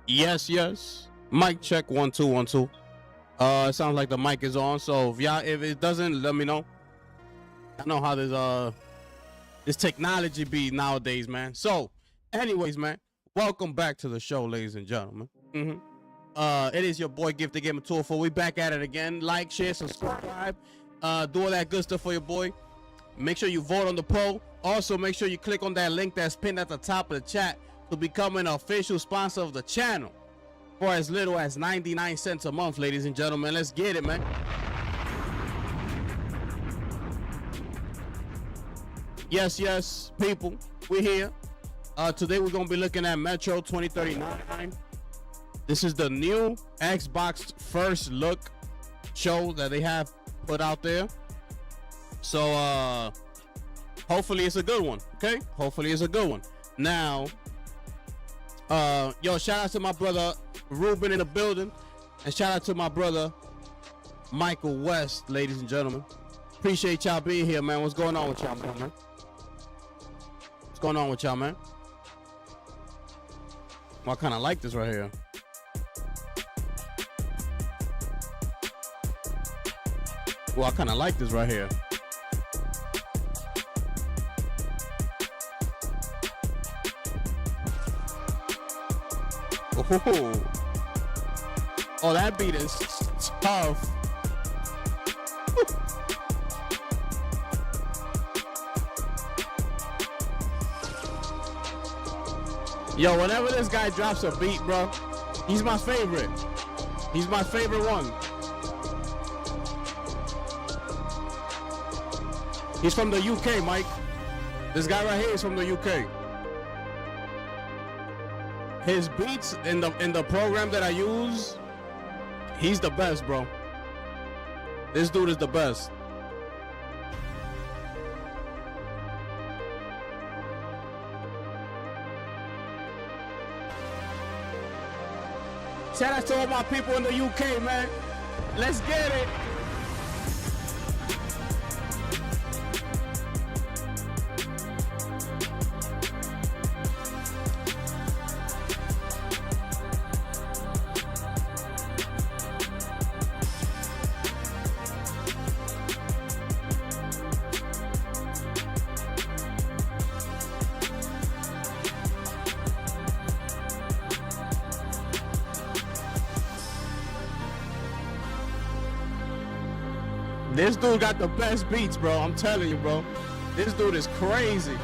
Yes, yes. Mic check 1 2 1 2. It sounds like the mic is on. So if it doesn't, let me know. I know how this technology be nowadays, man. So, anyways, man, welcome back to the show, ladies and gentlemen. It is your boy Gifted Gamer 204. We back at it again. Like, share, subscribe, do all that good stuff for your boy. Make sure you vote on the poll. Also, make sure you click on that link that's pinned at the top of the chat to become an official sponsor of the channel for as little as 99 cents a month, ladies and gentlemen. Let's get it, man. Yes, people, we're here. Today we're gonna be looking at Metro 2039. This is the new Xbox first look show that they have put out there. So hopefully it's a good one. Okay, hopefully it's a good one. Now, yo, shout out to my brother Ruben in the building, and shout out to my brother Michael West, ladies and gentlemen. Appreciate y'all being here, man. What's going on with y'all, man? What's going on with y'all, man? Well, I kind of like this right here. Well, I kind of like this right here. Oh, that beat is tough. Yo, whenever this guy drops a beat, bro, he's my favorite. He's my favorite one. He's from the UK, Mike. This guy right here is from the UK. His beats in the program that I use, he's the best, bro. This dude is the best. Shout out to all my people in the UK, man. Let's get it. This dude got the best beats, bro. I'm telling you, bro. This dude is crazy.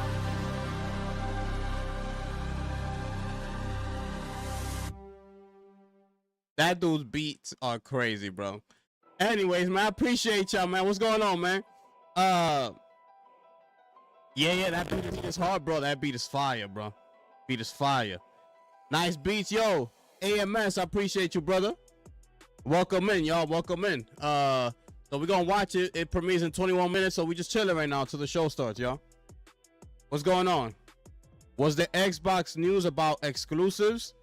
That dude's beats are crazy, bro. Anyways, man, I appreciate y'all, man. What's going on, man? Yeah, that beat is hard, bro. That beat is fire, bro. Beat is fire. Nice beats, yo. AMS, I appreciate you, brother. Welcome in, y'all. Welcome in. So we're gonna watch it. It premieres in 21 minutes, so we just chilling right now until the show starts, y'all. What's going on? Was the Xbox news about exclusives?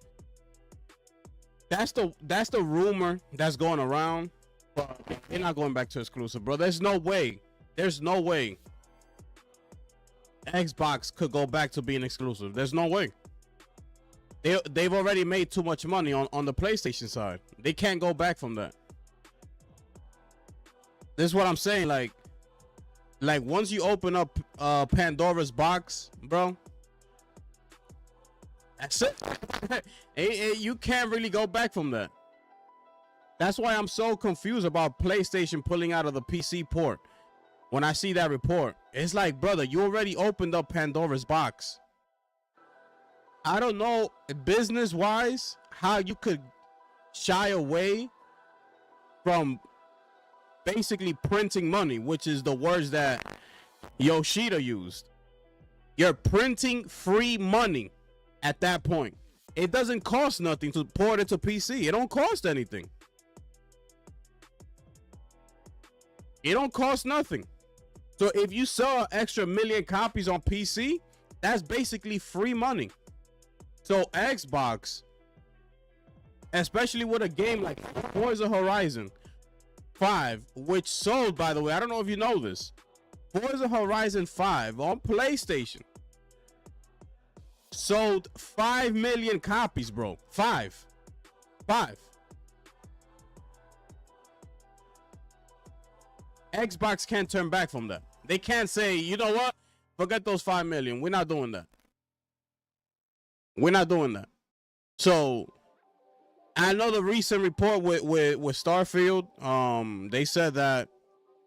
That's the rumor that's going around. But they're not going back to exclusive, bro. There's no way. There's no way Xbox could go back to being exclusive. There's no way. They've already made too much money on the PlayStation side. They can't go back from that. This is what I'm saying. Like once you open up Pandora's box, bro, that's it. You can't really go back from that. That's why I'm so confused about PlayStation pulling out of the PC port. When I see that report, it's like, brother, you already opened up Pandora's box. I don't know, business-wise, how you could shy away from basically printing money, which is the words that Yoshida used. You're printing free money at that point. It doesn't cost nothing to port it to PC. It don't cost anything. It don't cost nothing. So if you sell an extra 1 million copies on PC, that's basically free money. So Xbox, especially with a game like Forza Horizon 5, which sold, by the way, I don't know if you know this, Forza Horizon 5 on PlayStation sold 5 million copies, bro. 5. 5. Xbox can't turn back from that. They can't say, you know what? Forget those 5 million. We're not doing that. We're not doing that. So I know the recent report with Starfield. They said that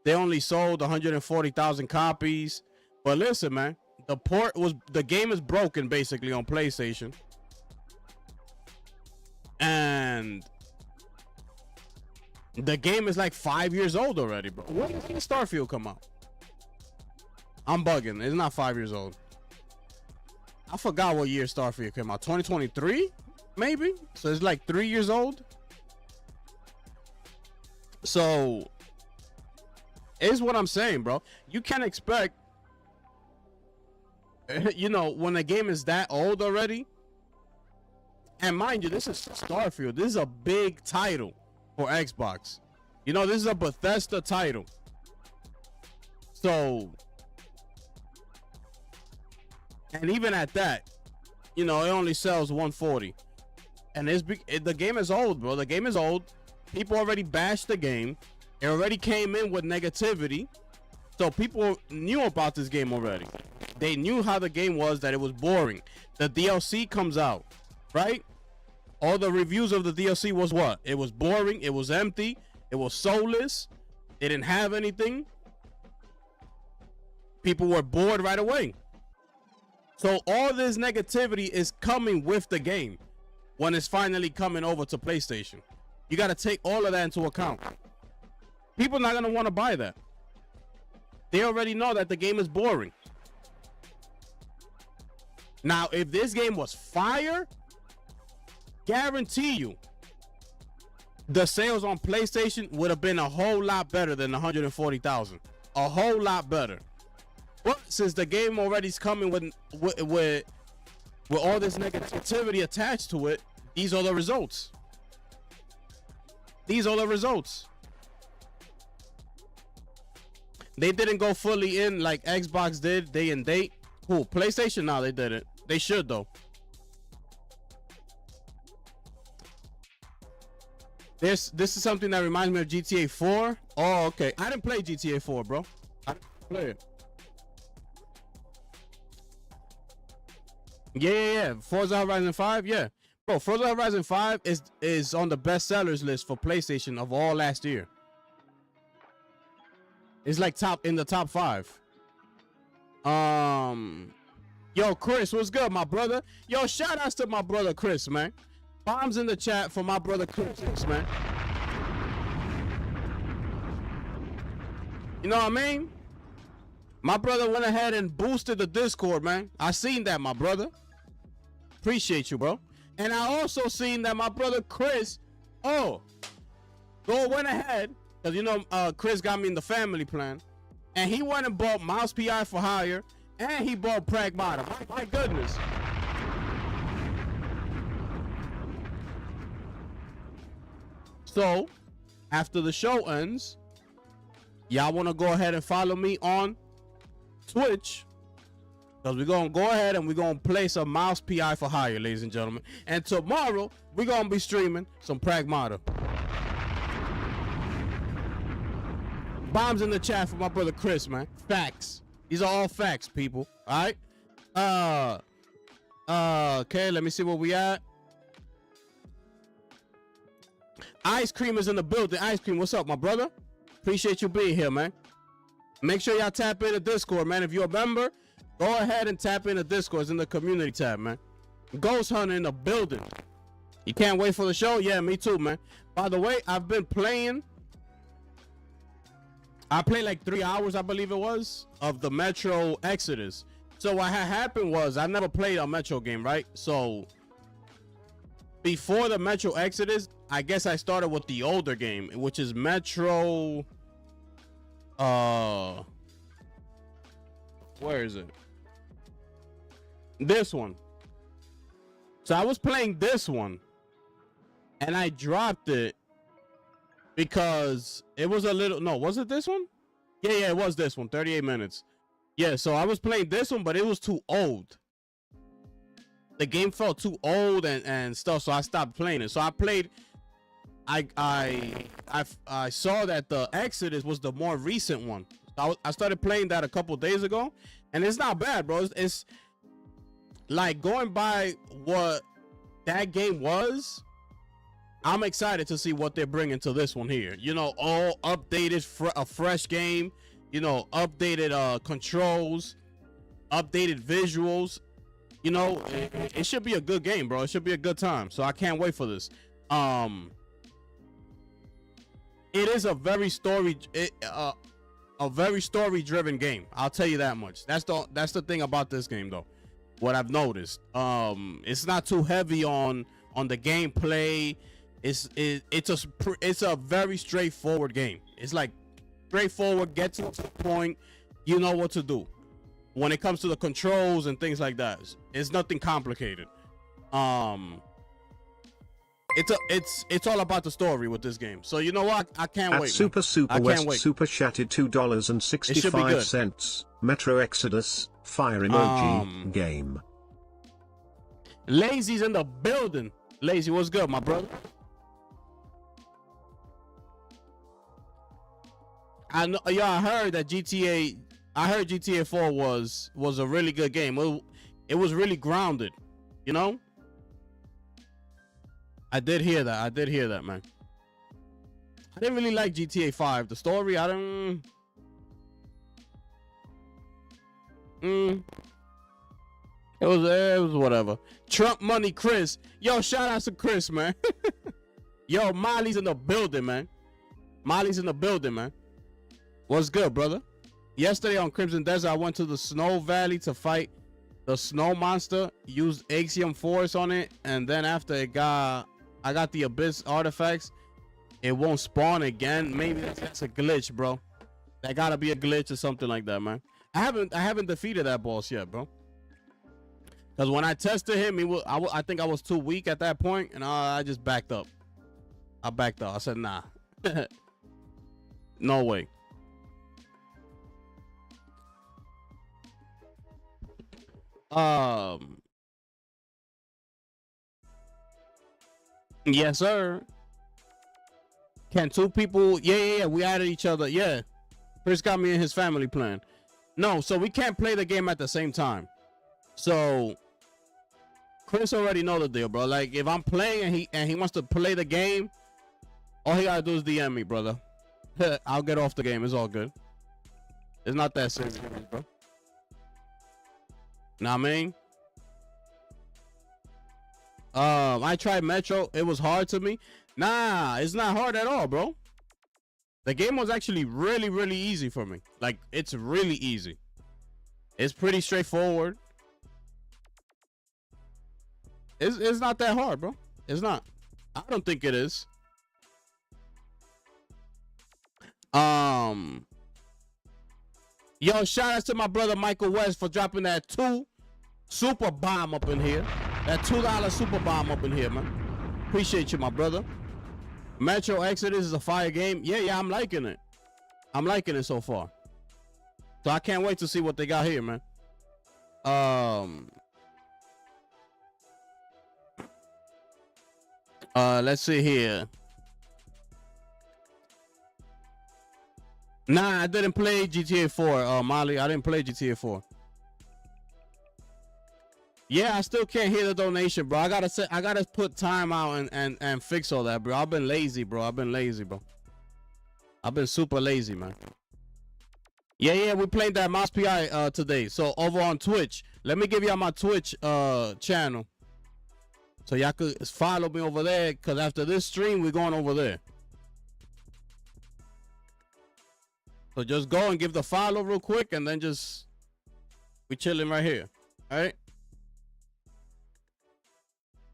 they only sold 140,000 copies. But listen, man, the game is broken basically on PlayStation. And the game is like 5 years old already, bro. When did Starfield come out? I'm bugging. It's not 5 years old. I forgot what year Starfield came out. 2023, maybe. So it's like 3 years old. So is what I'm saying, bro. You can't expect, you know, when a game is that old already. And mind you, this is Starfield. This is a big title for Xbox. You know, this is a Bethesda title. So, and even at that, you know, it only sells 140. And the game is old, bro. The game is old. People already bashed the game. It already came in with negativity. So people knew about this game already. They knew how the game was, that it was boring. The DLC comes out, right? All the reviews of the DLC was what? It was boring. It was empty. It was soulless. It didn't have anything. People were bored right away. So all this negativity is coming with the game when it's finally coming over to PlayStation. You got to take all of that into account. People are not going to want to buy that. They already know that the game is boring. Now, if this game was fire, guarantee you the sales on PlayStation would have been a whole lot better than 140,000. A whole lot better. But since the game already is coming with all this negativity attached to it, these are the results. These are the results. They didn't go fully in like Xbox did, day and date. Who? PlayStation? No, they didn't. They should though. This is something that reminds me of GTA 4. Oh, okay. I didn't play GTA 4, bro. I didn't play it. Yeah. Forza Horizon 5, yeah. Bro, Forza Horizon 5 is on the best sellers list for PlayStation of all last year. It's like in the top 5. Yo, Chris, what's good, my brother? Yo, shout outs to my brother Chris, man. Bombs in the chat for my brother Chris, man. You know what I mean? My brother went ahead and boosted the Discord, man. I seen that, my brother. Appreciate you, bro. And I also seen that my brother Chris, went ahead, because you know Chris got me in the family plan, and he went and bought Mouse PI for Hire, and he bought Pragmata. My goodness. So, after the show ends, y'all want to go ahead and follow me on Twitch, because we're going to go ahead and we're going to play some Mouse PI for Hire, ladies and gentlemen. And tomorrow, we're going to be streaming some Pragmata. Bombs in the chat for my brother Chris, man. Facts. These are all facts, people. All right? Okay, let me see where we at. Ice Cream is in the building. Ice Cream, what's up, my brother? Appreciate you being here, man. Make sure y'all tap in the Discord, man. If you're a member, go ahead and tap in the Discord. It's in the community tab, man. Ghost Hunter in the building. You can't wait for the show? Yeah, me too, man. By the way, I've been playing. I played like 3 hours, I believe it was, of the Metro Exodus. So what had happened was I never played a Metro game, right? So before the Metro Exodus, I guess I started with the older game, which is Metro. Where is it? This one. So I was playing this one, and I dropped it because it was a little. No, was it this one? Yeah, it was this one. 38 minutes. Yeah, so I was playing this one, but it was too old. The game felt too old and stuff, so I stopped playing it. So I played I saw that the Exodus was the more recent one. I started playing that a couple days ago, and it's not bad, bro. It's like going by what that game was. I'm excited to see what they're bringing to this one here. You know, all updated, a fresh game. You know, updated controls, updated visuals. You know, it should be a good game, bro. It should be a good time. So I can't wait for this. It is a very story-driven game. I'll tell you that much. That's the thing about this game, though. What I've noticed, it's not too heavy on the gameplay. It's a very straightforward game. It's like straightforward, get to the point. You know what to do when it comes to the controls and things like that. It's nothing complicated. It's all about the story with this game. So you know what? I can't wait. Super West Super chatted $2.65. Metro Exodus fire emoji game. Lazy's in the building. Lazy, what's good, my brother? I know, y'all. I heard that GTA 4 was a really good game. It was really grounded, you know. I did hear that, man. I didn't really like GTA 5. The story, I don't. It was whatever. Trump money, Chris. Yo, shout out to Chris, man. Yo, Molly's in the building, man. Molly's in the building, man. What's good, brother? Yesterday on Crimson Desert, I went to the Snow Valley to fight the snow monster. Used Axiom Force on it, and then after I got the Abyss artifacts. It won't spawn again. Maybe that's a glitch, bro. That gotta be a glitch or something like that, man. I haven't defeated that boss yet, bro. Because when I tested him, I think I was too weak at that point, and I just backed up. I said, nah. No way. Yes, sir. Can two people? Yeah. We added each other. Yeah. Chris got me in his family plan. No, so we can't play the game at the same time. So Chris already know the deal, bro. Like if I'm playing and he wants to play the game, all he gotta do is DM me, brother. I'll get off the game. It's all good. It's not that serious, bro. Know what I mean? I tried Metro. It was hard to me. Nah, it's not hard at all, bro. The game was actually really, really easy for me. Like, it's really easy. It's pretty straightforward. It's not that hard, bro. It's not. I don't think it is. Yo, shout out to my brother Michael West for dropping that 2 super bomb up in here. That $2 super bomb up in here, man. Appreciate you, my brother. Metro Exodus is a fire game. Yeah, I'm liking it. I'm liking it so far. So I can't wait to see what they got here, man. Let's see here. Nah, I didn't play GTA 4, Molly. I didn't play GTA 4. Yeah, I still can't hear the donation, bro. I gotta put time out and fix all that, bro. I've been lazy, bro. I've been super lazy, man. Yeah, we played that Mouse PI today. So over on Twitch. Let me give y'all my Twitch channel. So y'all could follow me over there, cause after this stream, we're going over there. So just go and give the follow real quick, and then we chilling right here. All right.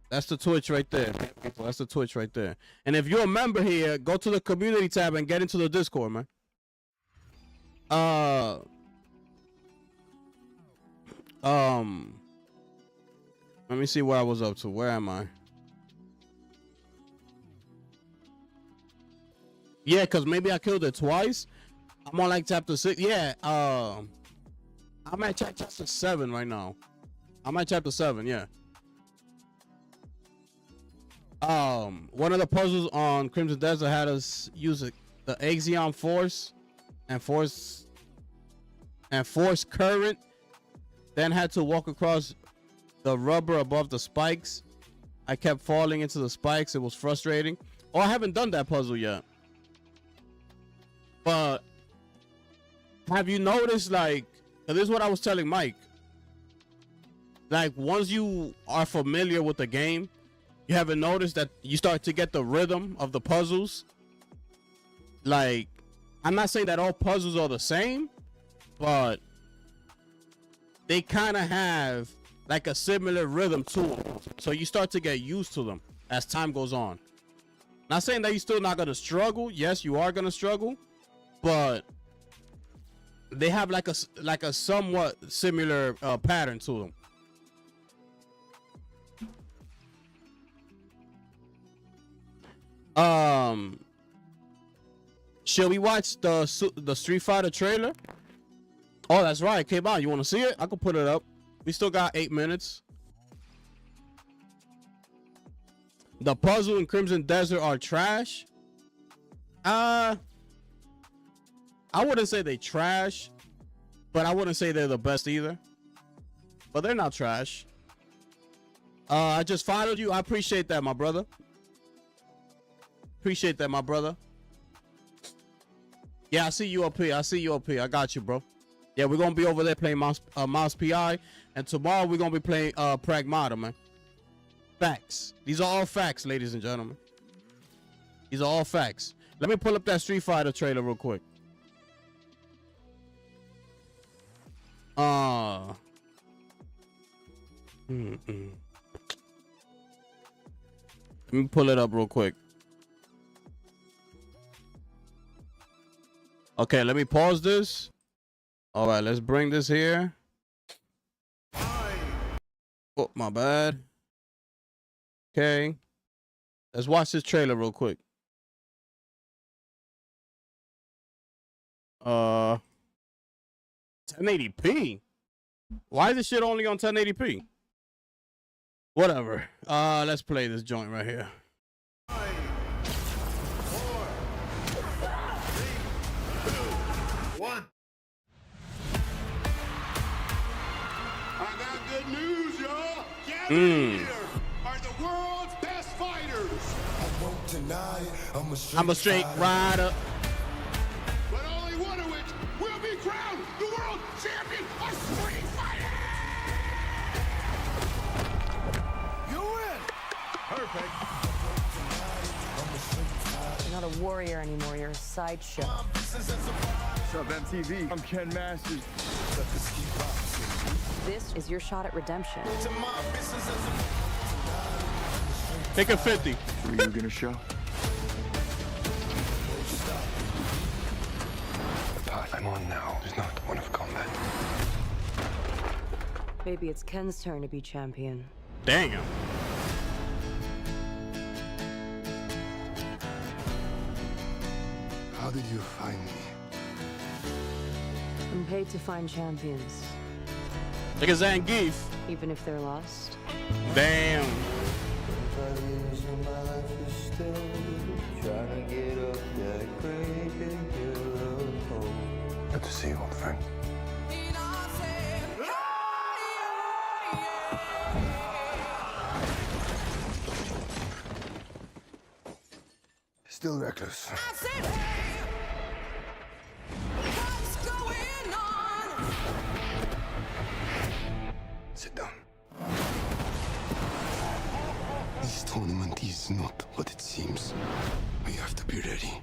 That's the Twitch right there. That's the Twitch right there. And if you're a member here, go to the community tab and get into the Discord, man. Let me see what I was up to. Where am I? Yeah, because maybe I killed it twice. I'm on like chapter 6. Yeah, I'm at chapter 7 right now. I'm at chapter 7, yeah. One of the puzzles on Crimson Desert had us use the Axion force and force current, then had to walk across the rubber above the spikes. I kept falling into the spikes. It was frustrating. Oh, I haven't done that puzzle yet. But have you noticed, like, this is what I was telling Mike. Like, once you are familiar with the game, you haven't noticed that you start to get the rhythm of the puzzles. Like, I'm not saying that all puzzles are the same, but they kind of have like a similar rhythm to them. So you start to get used to them as time goes on. Not saying that you're still not going to struggle. Yes, you are going to struggle, but they have like a somewhat similar pattern to them. Should we watch the Street Fighter trailer? Oh, that's right, it came out. You want to see it? I can put it up. We still got 8 minutes. The puzzle in Crimson Desert are trash. I wouldn't say they trash, but I wouldn't say they're the best either. But they're not trash. I just followed you. I appreciate that, my brother. Appreciate that, my brother. Yeah, I see you up here. I see you up here. I got you, bro. Yeah, we're gonna be over there playing Mouse PI, and tomorrow we're gonna be playing Pragmata, man. Facts. These are all facts, ladies and gentlemen. These are all facts. Let me pull up that Street Fighter trailer real quick. Let me pull it up real quick. Okay, let me pause this. All right, let's bring this here. Oh, my bad. Okay. Let's watch this trailer real quick. 1080p? Why is this shit only on 1080p? Whatever. Let's play this joint right here. 5, 4, 3, 2, 1. I got good news, y'all. Gathering here are the world's best fighters. I won't deny it. I'm a straight rider. But only one of which will be crowned the world champion of Street Fighter. You win. Perfect. You're not a warrior anymore, you're a sideshow. What's up, MTV? I'm Ken Masters. This is your shot at redemption. Take a 50. What are you gonna show? The path I'm on now is not one of combat. Maybe it's Ken's turn to be champion. Damn. How did you find me? I'm paid to find champions, Look at Zangief. even if they're lost. Damn. Good to see you, old friend. Still reckless. Sit down. This tournament is not what it seems. We have to be ready.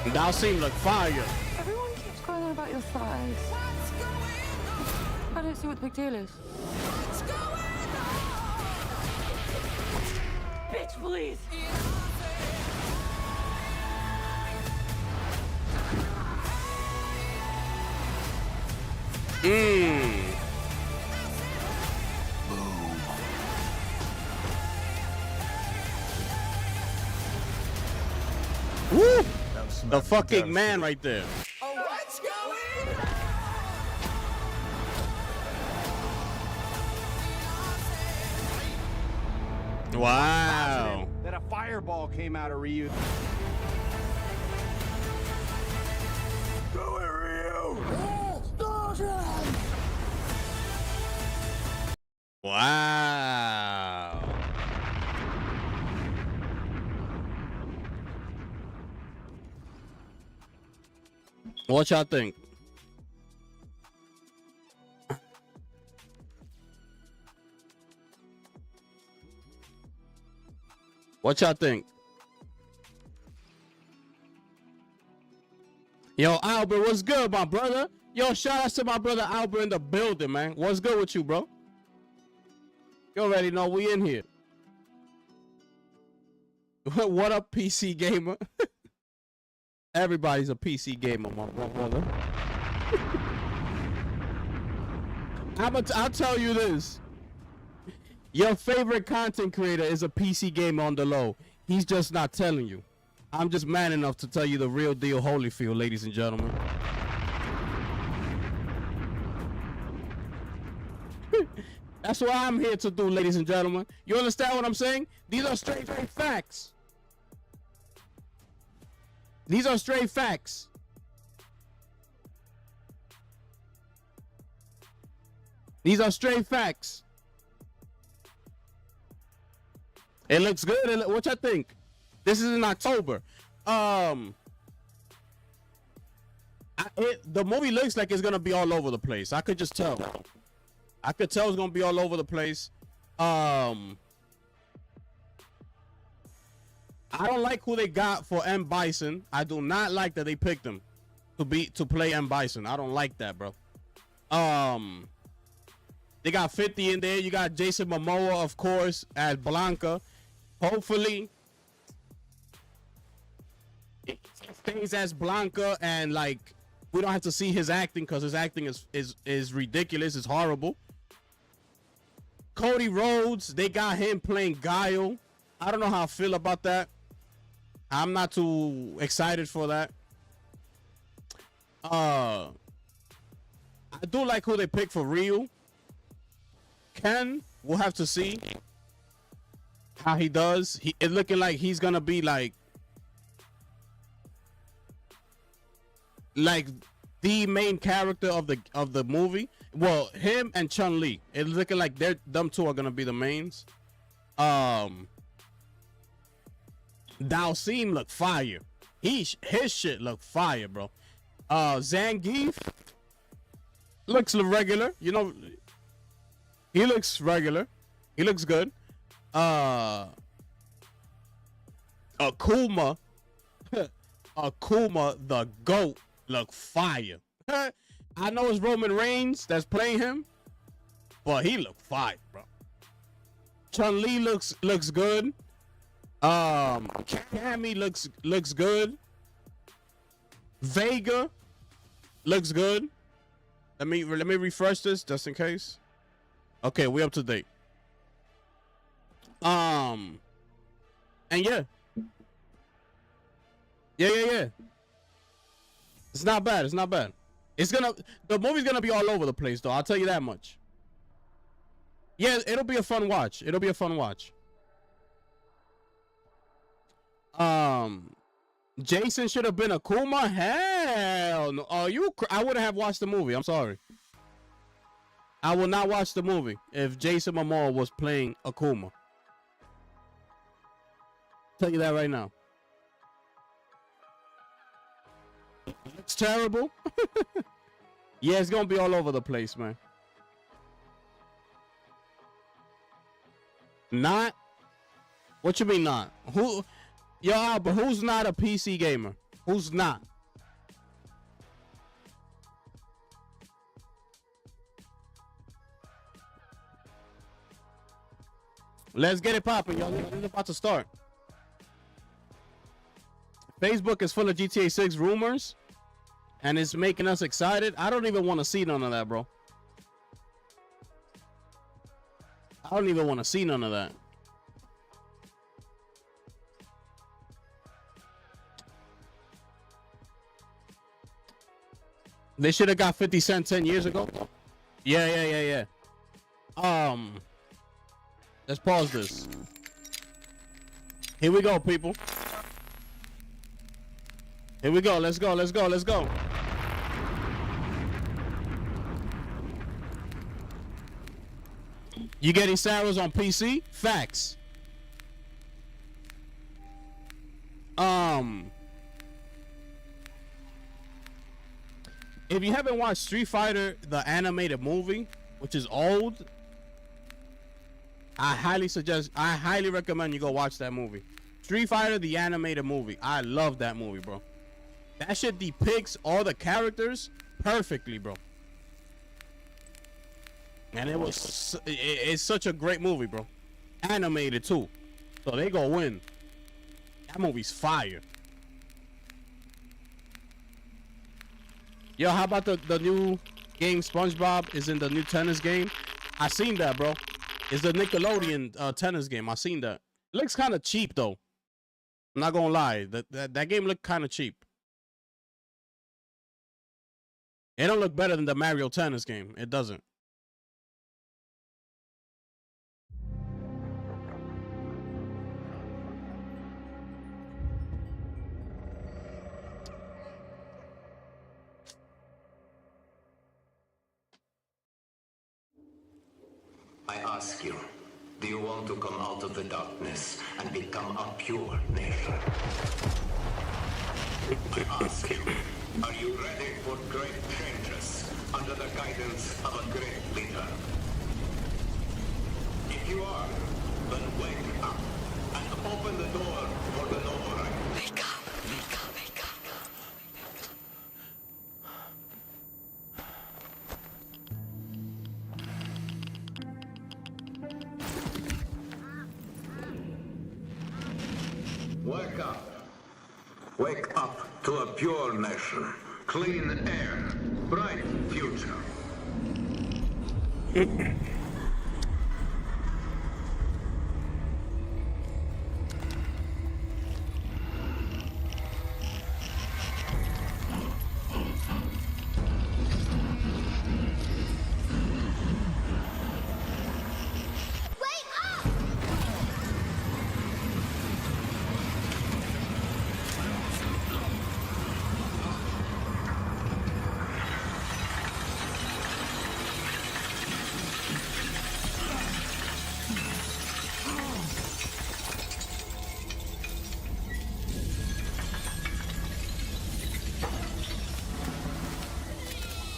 Thou seem like fire. Everyone keeps going on about your thighs. I don't see what the big deal is. Bitch, please! Woo! The fucking man right there. What's going on? Wow. That a fireball came out of Ryu. Do it, Ryu! Wow. What y'all think? What y'all think? Yo, Albert, what's good, my brother? Yo, shout out to my brother Albert in the building, man. What's good with you, bro? You already know we in here. What up, PC gamer? Everybody's a PC gamer, my brother. I'll tell you this. Your favorite content creator is a PC gamer on the low. He's just not telling you. I'm just man enough to tell you the real deal, Holyfield, ladies and gentlemen. That's what I'm here to do, ladies and gentlemen. You understand what I'm saying? These are straight facts. These are straight facts. These are straight facts. It looks good. What y'all think? This is in October. The movie looks like it's gonna be all over the place. I could just tell. I could tell it's gonna be all over the place. I don't like who they got for M. Bison. I do not like that they picked him to play M. Bison. I don't like that, bro. They got 50 in there. You got Jason Momoa, of course, as Blanca. Hopefully, it stays as Blanca, and like we don't have to see his acting because his acting is ridiculous. It's horrible. Cody Rhodes, they got him playing Guile. I don't know how I feel about that. I'm not too excited for that. I do like who they picked for Ryu. Ken, we'll have to see how he does. It's looking like he's gonna be like the main character of the movie. Well, him and Chun-Li. It's looking like them two are gonna be the mains. Dalsim look fire. His shit look fire, bro. Zangief looks regular. You know, he looks regular. He looks good. Akuma. Akuma the GOAT look fire. I know it's Roman Reigns that's playing him, but he look fire, bro. Chun-Li looks good. Cammy looks good. Vega looks good. Let me refresh this just in case. Okay, we up to date. And yeah. It's not bad. It's not bad. The movie's gonna be all over the place, though. I'll tell you that much. Yeah, it'll be a fun watch. It'll be a fun watch. Jason should have been Akuma. Hell no. I wouldn't have watched the movie. I'm sorry. I will not watch the movie if Jason Momoa was playing Akuma. Tell you that right now. It's terrible. Yeah, it's gonna be all over the place, man. Not? What you mean not? Who? Yo, but who's not a PC gamer? Who's not? Let's get it popping, y'all. It's about to start. Facebook is full of GTA 6 rumors, and it's making us excited. I don't even want to see none of that, bro. I don't even want to see none of that. They should have got 50 Cent 10 years ago. Yeah. Let's pause this. Here we go, people. Here we go. Let's go. Let's go. Let's go. You getting Sarah's on PC? Facts. If you haven't watched Street Fighter, the animated movie, which is old, I highly recommend you go watch that movie. Street Fighter, the animated movie. I love that movie, bro. That shit depicts all the characters perfectly, bro. And it's such a great movie, bro. Animated too. So they go win. That movie's fire. Yo, how about the new game SpongeBob is in the new tennis game? I seen that, bro. It's the Nickelodeon tennis game. I seen that. It looks kind of cheap though. I'm not gonna lie. That game looked kind of cheap. It don't look better than the Mario Tennis game. It doesn't. I ask you, do you want to come out of the darkness and become a pure nation? I ask you, are you ready for great changes under the guidance of a great leader? If you are, then wake up and open the door for the Novorite. Wake up, wake up, wake up. Wake up. Wake up to a pure nation. Clean air. Bright future.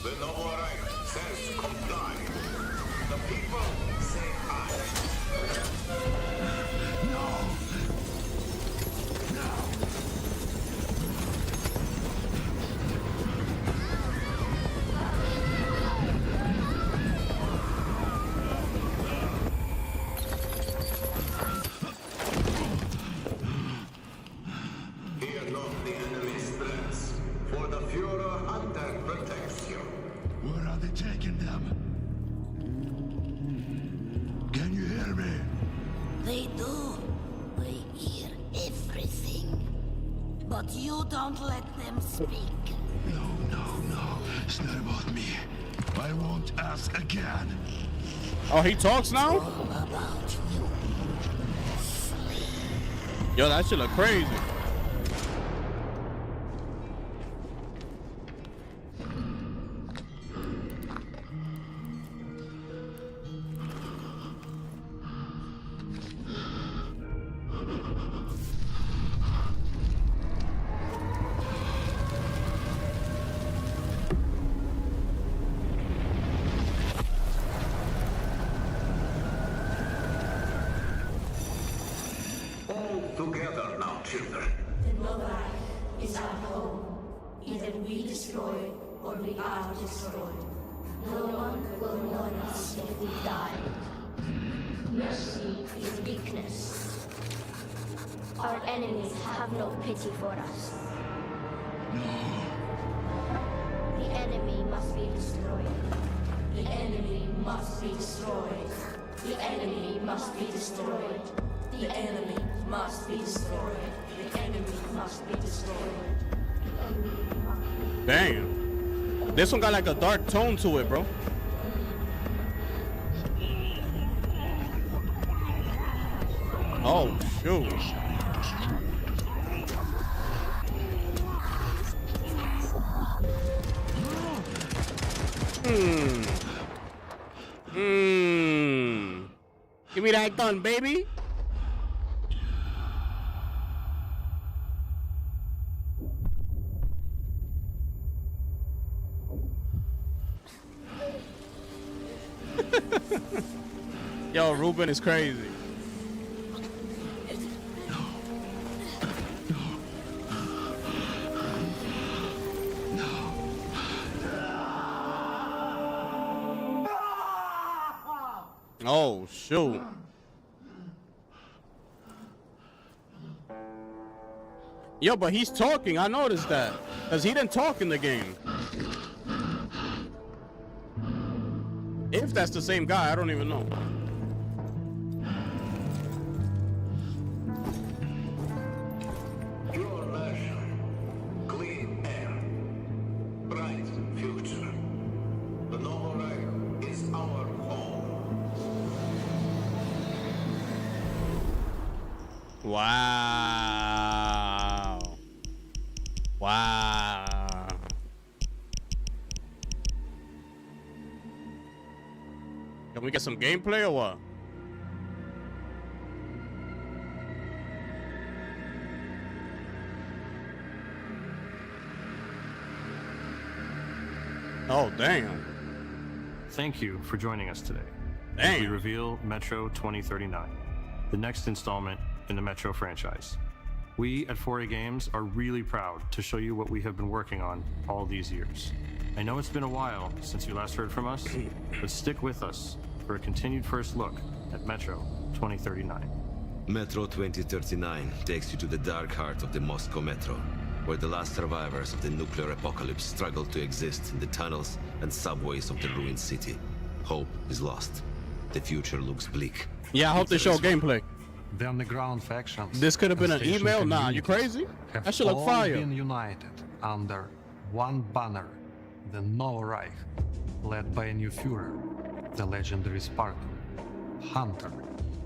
The Novorite says comply. The people say aye. Fear not the enemy's threats, for the Führer Hunter protects you. Where are they taking them? Can you hear me? They do. We hear everything. But you don't let them speak. No. It's not about me. I won't ask again. Oh, he talks now? All about you. Yo, that shit look crazy. Together now, children. The Novorite is our home. Either we destroy or we are destroyed. No one will mourn us if we die. Mercy is weakness. Our enemies have no pity for us. The enemy must be destroyed. The enemy must be destroyed. The enemy must be destroyed. The enemy must be destroyed. The enemy must be destroyed. Damn. This one got like a dark tone to it, bro. Oh, shoot. Give me that gun, baby. Yo, Ruben is crazy. Oh, shoot. Yo, but he's talking. I noticed that. Because he didn't talk in the game. If that's the same guy, I don't even know. Pure nation, clean air, bright future. The Novo Reich is our home. Wow. Wow. Can we get some gameplay or what? Oh, damn. Thank you for joining us today. Damn. We reveal Metro 2039, the next installment in the Metro franchise. We at 4A Games are really proud to show you what we have been working on all these years. I know it's been a while since you last heard from us, but stick with us for a continued first look at Metro 2039. Metro 2039 takes you to the dark heart of the Moscow Metro, where the last survivors of the nuclear apocalypse struggle to exist in the tunnels and subways of the ruined city. Hope is lost. The future looks bleak. Yeah, I hope they show gameplay. The underground factions. This could have been an email? Nah, you crazy? That should look fire. Been united under one banner, the Novo Reich, led by a new Führer, the legendary Spartan, Hunter.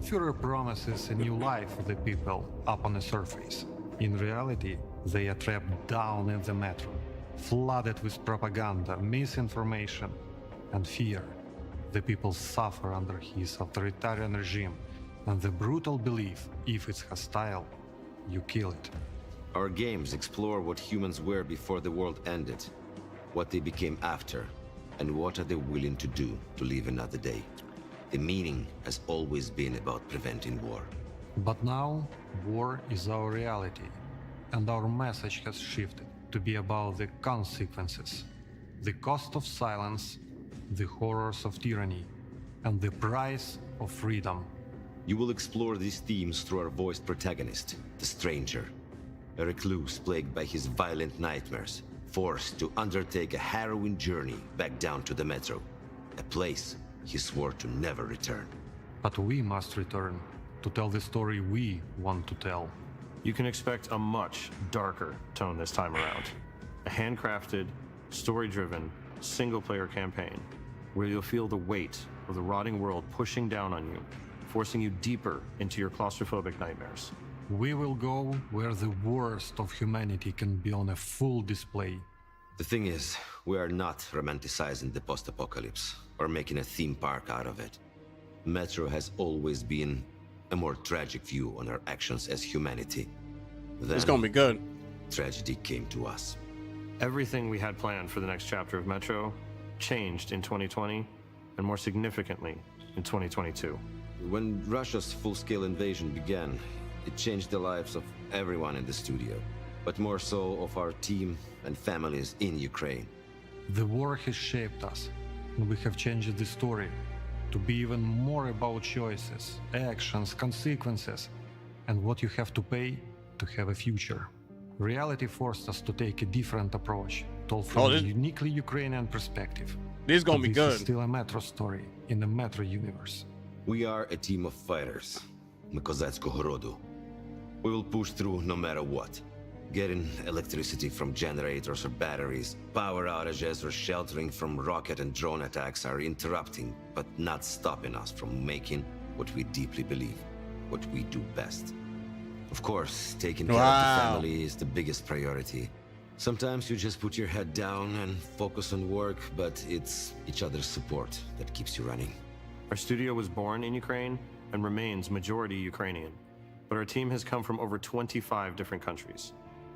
Führer promises a new life for the people up on the surface. In reality, they are trapped down in the metro, flooded with propaganda, misinformation, and fear. The people suffer under his authoritarian regime, and the brutal belief, if it's hostile, you kill it. Our games explore what humans were before the world ended, what they became after, and what are they willing to do to live another day. The meaning has always been about preventing war. But now, war is our reality, and our message has shifted to be about the consequences, the cost of silence, the horrors of tyranny, and the price of freedom. You will explore these themes through our voiced protagonist, the Stranger, a recluse plagued by his violent nightmares, forced to undertake a harrowing journey back down to the Metro, a place he swore to never return. But we must return to tell the story we want to tell. You can expect a much darker tone this time around. A handcrafted, story-driven, single-player campaign where you'll feel the weight of the rotting world pushing down on you, forcing you deeper into your claustrophobic nightmares. We will go where the worst of humanity can be on a full display. The thing is, we are not romanticizing the post-apocalypse or making a theme park out of it. Metro has always been a more tragic view on our actions as humanity. Then, it's gonna be good. Tragedy came to us. Everything we had planned for the next chapter of Metro changed in 2020, and more significantly, in 2022. When Russia's full-scale invasion began, it changed the lives of everyone in the studio, but more so of our team and families in Ukraine. The war has shaped us, and we have changed the story to be even more about choices, actions, consequences, and what you have to pay to have a future. Reality forced us to take a different approach, told from a uniquely Ukrainian perspective. This is gonna be good. This is still a Metro story in the Metro universe. We are a team of fighters, my Kozatskого rodu. We will push through no matter what. Getting electricity from generators or batteries, power outages or sheltering from rocket and drone attacks are interrupting, but not stopping us from making what we deeply believe, what we do best. Of course, taking care of the family is the biggest priority, Sometimes you just put your head down and focus on work, but it's each other's support that keeps you running. Our studio was born in Ukraine and remains majority Ukrainian, but our team has come from over 25 different countries.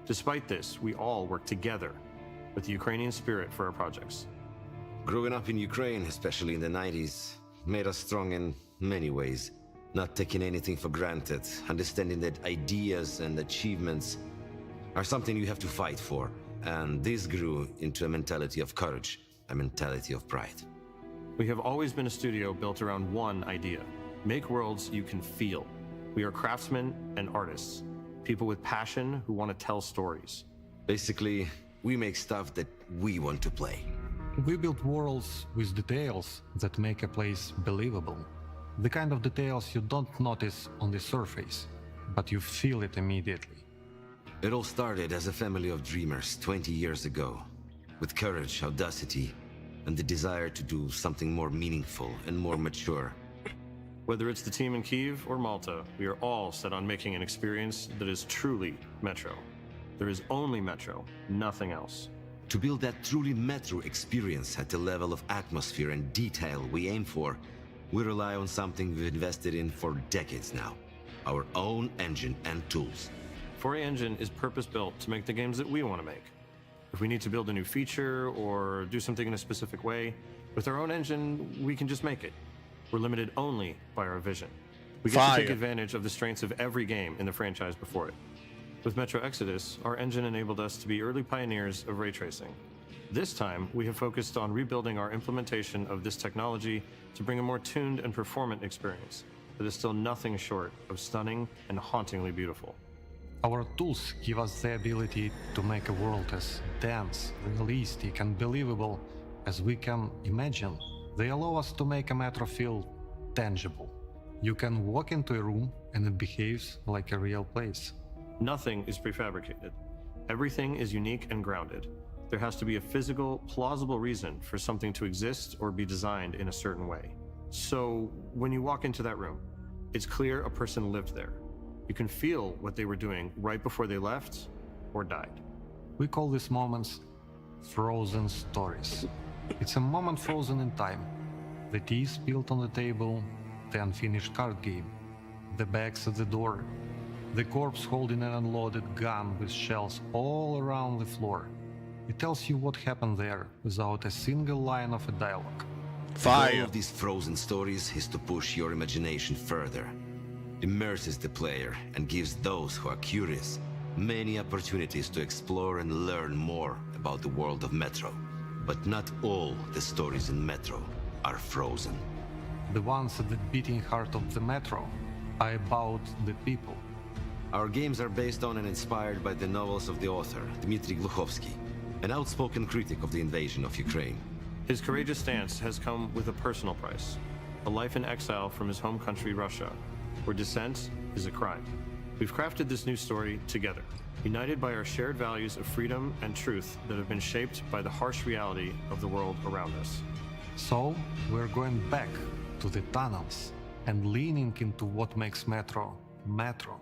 Despite this, we all work together with the Ukrainian spirit for our projects. Growing up in Ukraine, especially in the 90s, made us strong in many ways. Not taking anything for granted, understanding that ideas and achievements are something you have to fight for. And this grew into a mentality of courage, a mentality of pride. We have always been a studio built around one idea: make worlds you can feel. We are craftsmen and artists, people with passion who want to tell stories. Basically, we make stuff that we want to play. We build worlds with details that make a place believable. The kind of details you don't notice on the surface, but you feel it immediately. It all started as a family of dreamers 20 years ago, with courage, audacity, and the desire to do something more meaningful and more mature. Whether it's the team in Kyiv or Malta, we are all set on making an experience that is truly Metro. There is only Metro, nothing else. To build that truly Metro experience at the level of atmosphere and detail we aim for, we rely on something we've invested in for decades now: our own engine and tools. 4A Engine is purpose-built to make the games that we want to make. If we need to build a new feature or do something in a specific way, with our own engine, we can just make it. We're limited only by our vision. We get to take advantage of the strengths of every game in the franchise before it. With Metro Exodus, our engine enabled us to be early pioneers of ray tracing. This time, we have focused on rebuilding our implementation of this technology to bring a more tuned and performant experience that is still nothing short of stunning and hauntingly beautiful. Our tools give us the ability to make a world as dense, realistic, and believable as we can imagine. They allow us to make a Metro feel tangible. You can walk into a room and it behaves like a real place. Nothing is prefabricated. Everything is unique and grounded. There has to be a physical, plausible reason for something to exist or be designed in a certain way. So, when you walk into that room, it's clear a person lived there. You can feel what they were doing right before they left or died. We call these moments frozen stories. It's a moment frozen in time. The tea spilled on the table, the unfinished card game, the bags at the door, the corpse holding an unloaded gun with shells all around the floor. It tells you what happened there without a single line of a dialogue. Fire! The goal of these frozen stories is to push your imagination further. Immerses the player and gives those who are curious many opportunities to explore and learn more about the world of Metro. But not all the stories in Metro are frozen. The ones at the beating heart of the Metro are about the people. Our games are based on and inspired by the novels of the author, Dmitry Gluchovsky, an outspoken critic of the invasion of Ukraine. His courageous stance has come with a personal price: a life in exile from his home country, Russia, where dissent is a crime. We've crafted this new story together, united by our shared values of freedom and truth that have been shaped by the harsh reality of the world around us. So, we're going back to the tunnels and leaning into what makes Metro, Metro.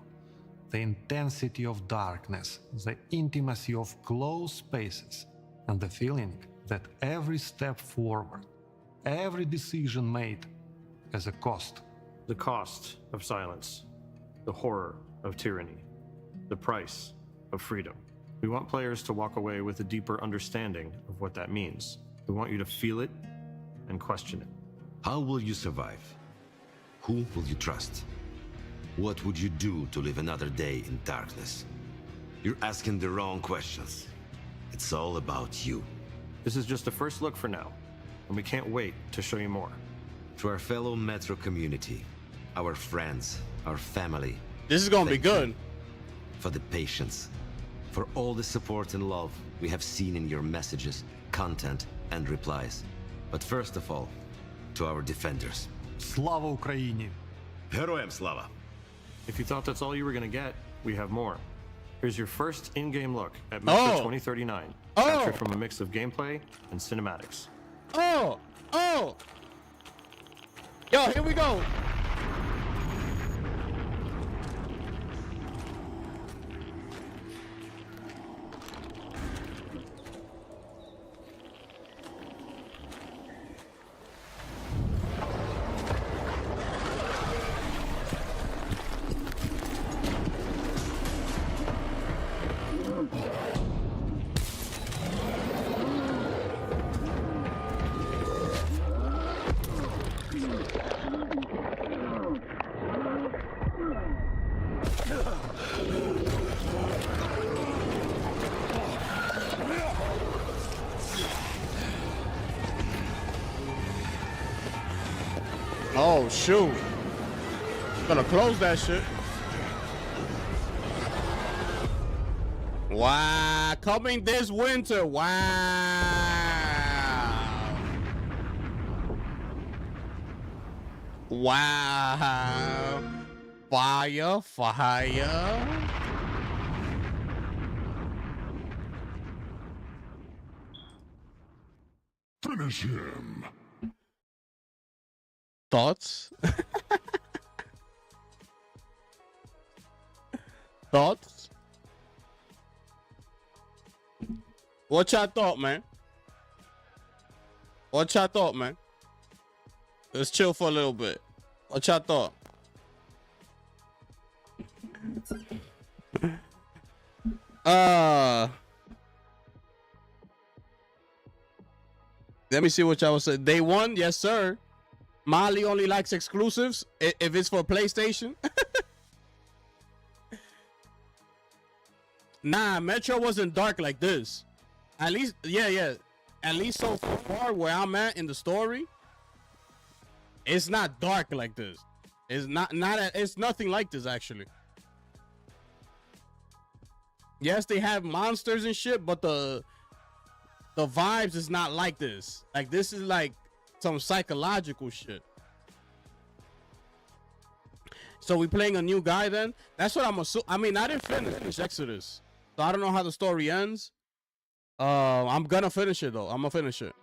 The intensity of darkness, the intimacy of closed spaces, and the feeling that every step forward, every decision made has a cost. The cost of silence, the horror of tyranny, the price of freedom. We want players to walk away with a deeper understanding of what that means. We want you to feel it and question it. How will you survive? Who will you trust? What would you do to live another day in darkness? You're asking the wrong questions. It's all about you. This is just a first look for now, and we can't wait to show you more. To our fellow Metro community, our friends, our family. This is gonna be good. For the patience, for all the support and love we have seen in your messages, content, and replies. But first of all, to our defenders. Slava Ukraini! Героям слава! If you thought that's all you were gonna get, we have more. Here's your first in-game look at Metro 2039, captured from a mix of gameplay and cinematics. Yo, here we go. Oh, shoot. Gonna close that shit. Wow. Coming this winter. Wow. Wow. Fire. Fire. Finish him. Thoughts? Thoughts? What y'all thought, man? What y'all thought, man? Let's chill for a little bit. What y'all thought? Let me see what y'all was saying. Day one, yes, sir. Molly only likes exclusives if it's for PlayStation. Nah, Metro wasn't dark like this. At least, yeah. At least so far where I'm at in the story, it's not dark like this. It's it's nothing like this actually. Yes, they have monsters and shit, but the vibes is not like this. Like this is like some psychological shit. So we playing a new guy then? That's what I'm assuming. I mean, I didn't finish Exodus, so I don't know how the story ends. I'm gonna finish it though. I'm gonna finish it.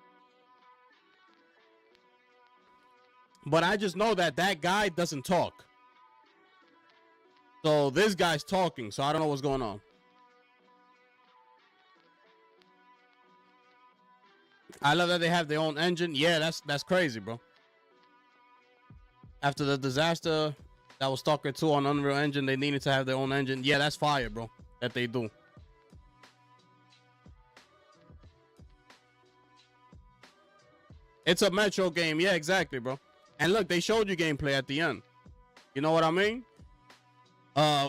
But I just know that guy doesn't talk. So this guy's talking, so I don't know what's going on. I love that they have their own engine. Yeah, that's crazy, bro. After the disaster that was Stalker 2 on Unreal Engine, they needed to have their own engine. Yeah, that's fire, bro. That they do. It's a Metro game. Yeah, exactly, bro. And look, they showed you gameplay at the end. You know what I mean?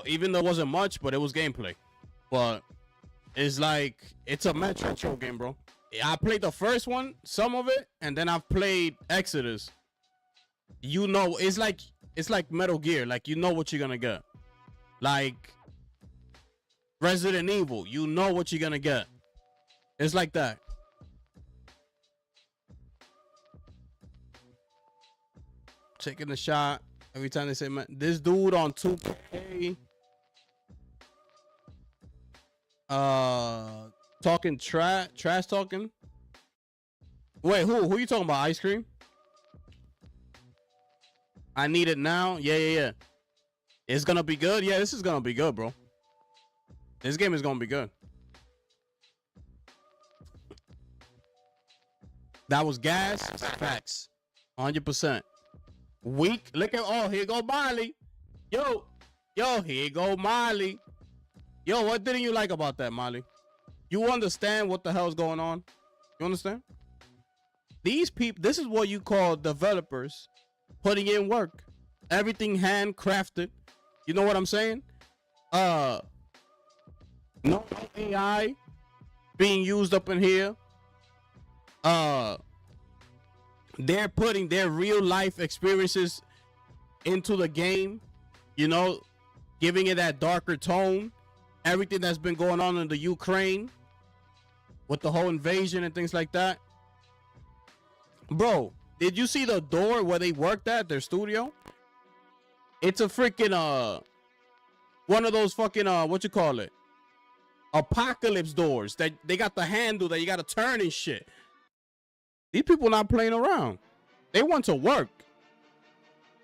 Even though it wasn't much, but it was gameplay. But it's like, it's a Metro game, bro. I played the first one, some of it, and then I've played Exodus. You know, it's like Metal Gear. Like, you know what you're gonna get. Like Resident Evil, you know what you're gonna get. It's like that. Taking the shot every time they say, man, this dude on 2K talking trash talking. Wait, who you talking about? Ice Cream? I need it now. Yeah. It's gonna be good. Yeah, this is gonna be good, bro. This game is gonna be good. That was gas. Facts. 100%. Weak. Look at, oh, here go Molly. Yo, here go Molly. Yo, what didn't you like about that, Molly? You understand what the hell's going on? You understand? These people, this is what you call developers putting in work. Everything handcrafted. You know what I'm saying? No AI being used up in here. They're putting their real life experiences into the game, you know, giving it that darker tone. Everything that's been going on in the Ukraine with the whole invasion and things like that. Bro, did you see the door where they worked at, their studio? It's a freaking one of those fucking what you call it, apocalypse doors that they got the handle that you gotta turn and shit. These people not playing around. They want to work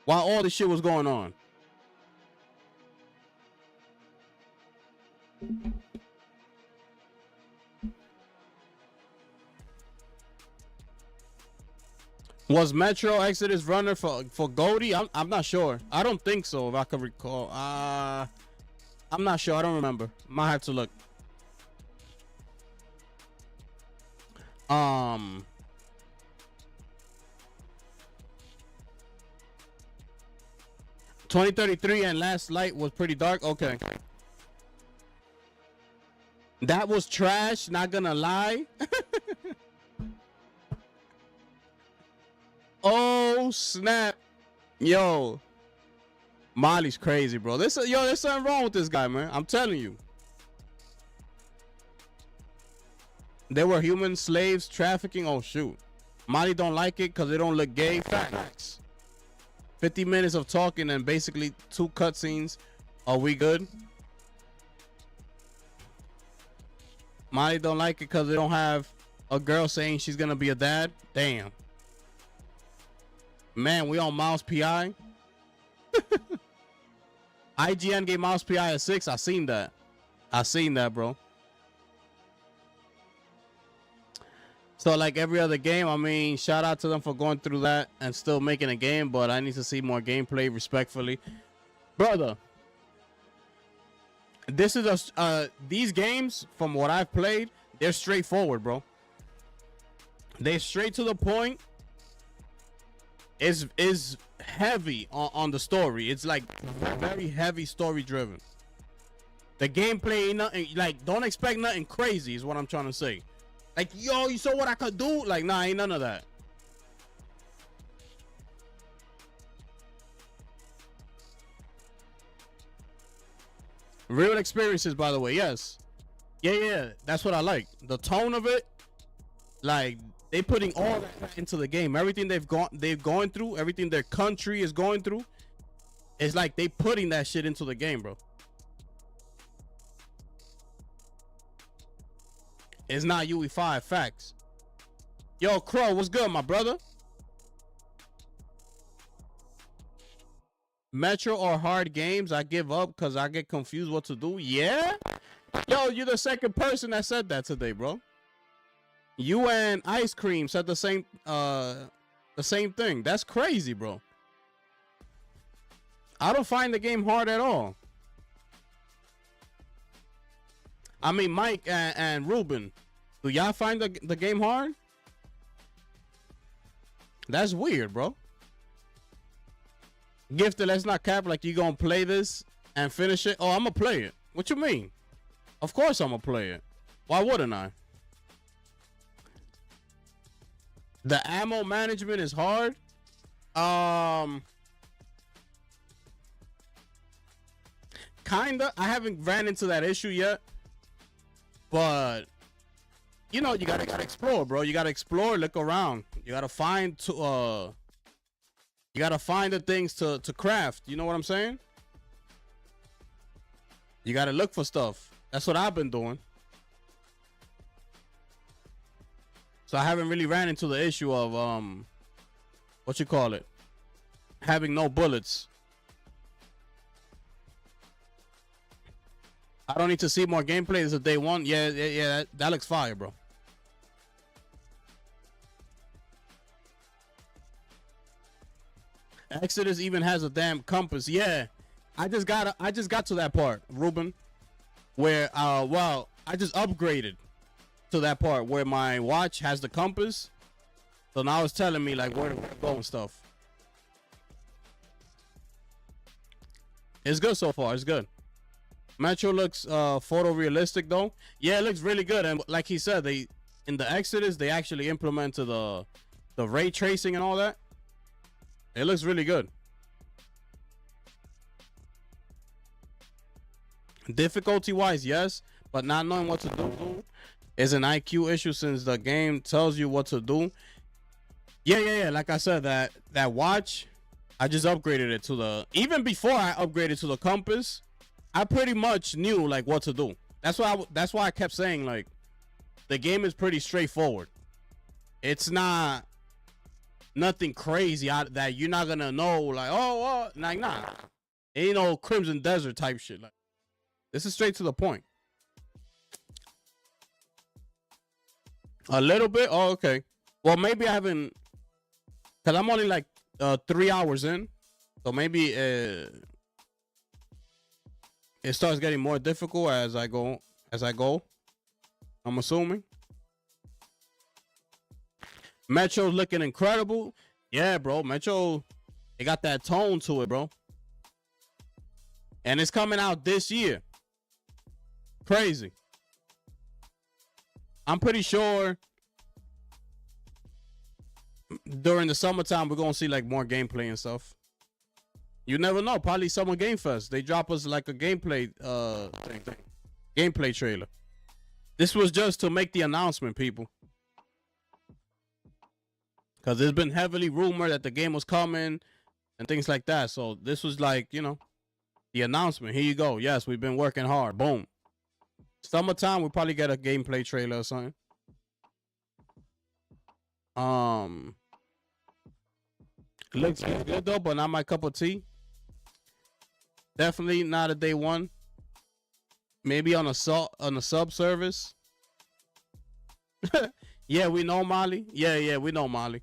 while all this shit was going on. Was Metro Exodus runner for Goldie? I'm not sure. I don't think so, if I can recall. I'm not sure. I don't remember. Might have to look. 2033 and Last Light was pretty dark. Okay. That was trash, not gonna lie. Oh, snap. Yo, Molly's crazy, bro. There's something wrong with this guy, man. I'm telling you. There were human slaves trafficking. Oh shoot. Molly don't like it because they don't look gay. Facts. 50 minutes of talking and basically 2 cutscenes. Are we good? Molly don't like it because they don't have a girl saying she's gonna be a dad. Damn. Man, we on Mouse PI. IGN gave Mouse PI a 6. I seen that. Bro. So like every other game, I mean, shout out to them for going through that and still making a game, but I need to see more gameplay, respectfully. Brother, this is these games, from what I've played, they're straightforward, bro. They're straight to the point. Is heavy on the story. It's like very heavy story driven. The gameplay ain't nothing, like, don't expect nothing crazy is what I'm trying to say. Like, yo, you saw what I could do? Like, nah, ain't none of that. Real experiences, by the way. Yes. Yeah. That's what I like. The tone of it, like, they putting all that into the game. Everything they've gone through, everything their country is going through, it's like they putting that shit into the game, bro. It's not UE5. Facts. Yo, Crow, what's good, my brother? Metro or hard games, I give up because I get confused what to do. Yeah? Yo, you're the second person that said that today, bro. You and Ice Cream said the same thing. That's crazy, bro. I don't find the game hard at all. I mean, Mike and Ruben, do y'all find the game hard? That's weird, bro. Gifted, let's not cap like you gonna play this and finish it. Oh, I'm gonna play it. What you mean? Of course I'm gonna play it. Why wouldn't I? The ammo management is hard. Kinda. I haven't ran into that issue yet. But you know, you gotta explore, bro. You gotta explore, look around. You gotta find the things to craft. You know what I'm saying? You gotta look for stuff. That's what I've been doing. So I haven't really ran into the issue of what you call it, having no bullets. I don't need to see more gameplay. This is day one. Yeah. That looks fire, bro. Exodus even has a damn compass. Yeah, I just got to that part, Ruben, where well, I just upgraded to that part where my watch has the compass. So now it's telling me like where to go and stuff. It's good so far. It's good. Metro looks photorealistic though. Yeah, it looks really good. And like he said, they in the Exodus they actually implemented the ray tracing and all that. It looks really good. Difficulty wise, yes, but not knowing what to do is an IQ issue since the game tells you what to do. Yeah. Like I said, that watch, I just upgraded it to the, even before I upgraded to the compass, I pretty much knew like what to do. That's why I kept saying like the game is pretty straightforward. It's not nothing crazy out that you're not gonna know like, oh, like nah. Ain't no Crimson Desert type shit. Like, this is straight to the point. A little bit? Oh, okay. Well, maybe I haven't, because I'm only like 3 hours in. So maybe it starts getting more difficult as I go. I'm assuming. Metro's looking incredible. Yeah, bro. Metro, it got that tone to it, bro. And it's coming out this year. Crazy. I'm pretty sure during the summertime we're gonna see like more gameplay and stuff. You never know. Probably Summer Game Fest. They drop us like a gameplay gameplay trailer. This was just to make the announcement, people. Because there's been heavily rumored that the game was coming and things like that. So this was like, you know, the announcement. Here you go. Yes, we've been working hard. Boom. Summertime, we'll probably get a gameplay trailer or something. Looks good though, but not my cup of tea. Definitely not a day one. Maybe on a sub service. Yeah, we know Molly. Yeah, we know Molly.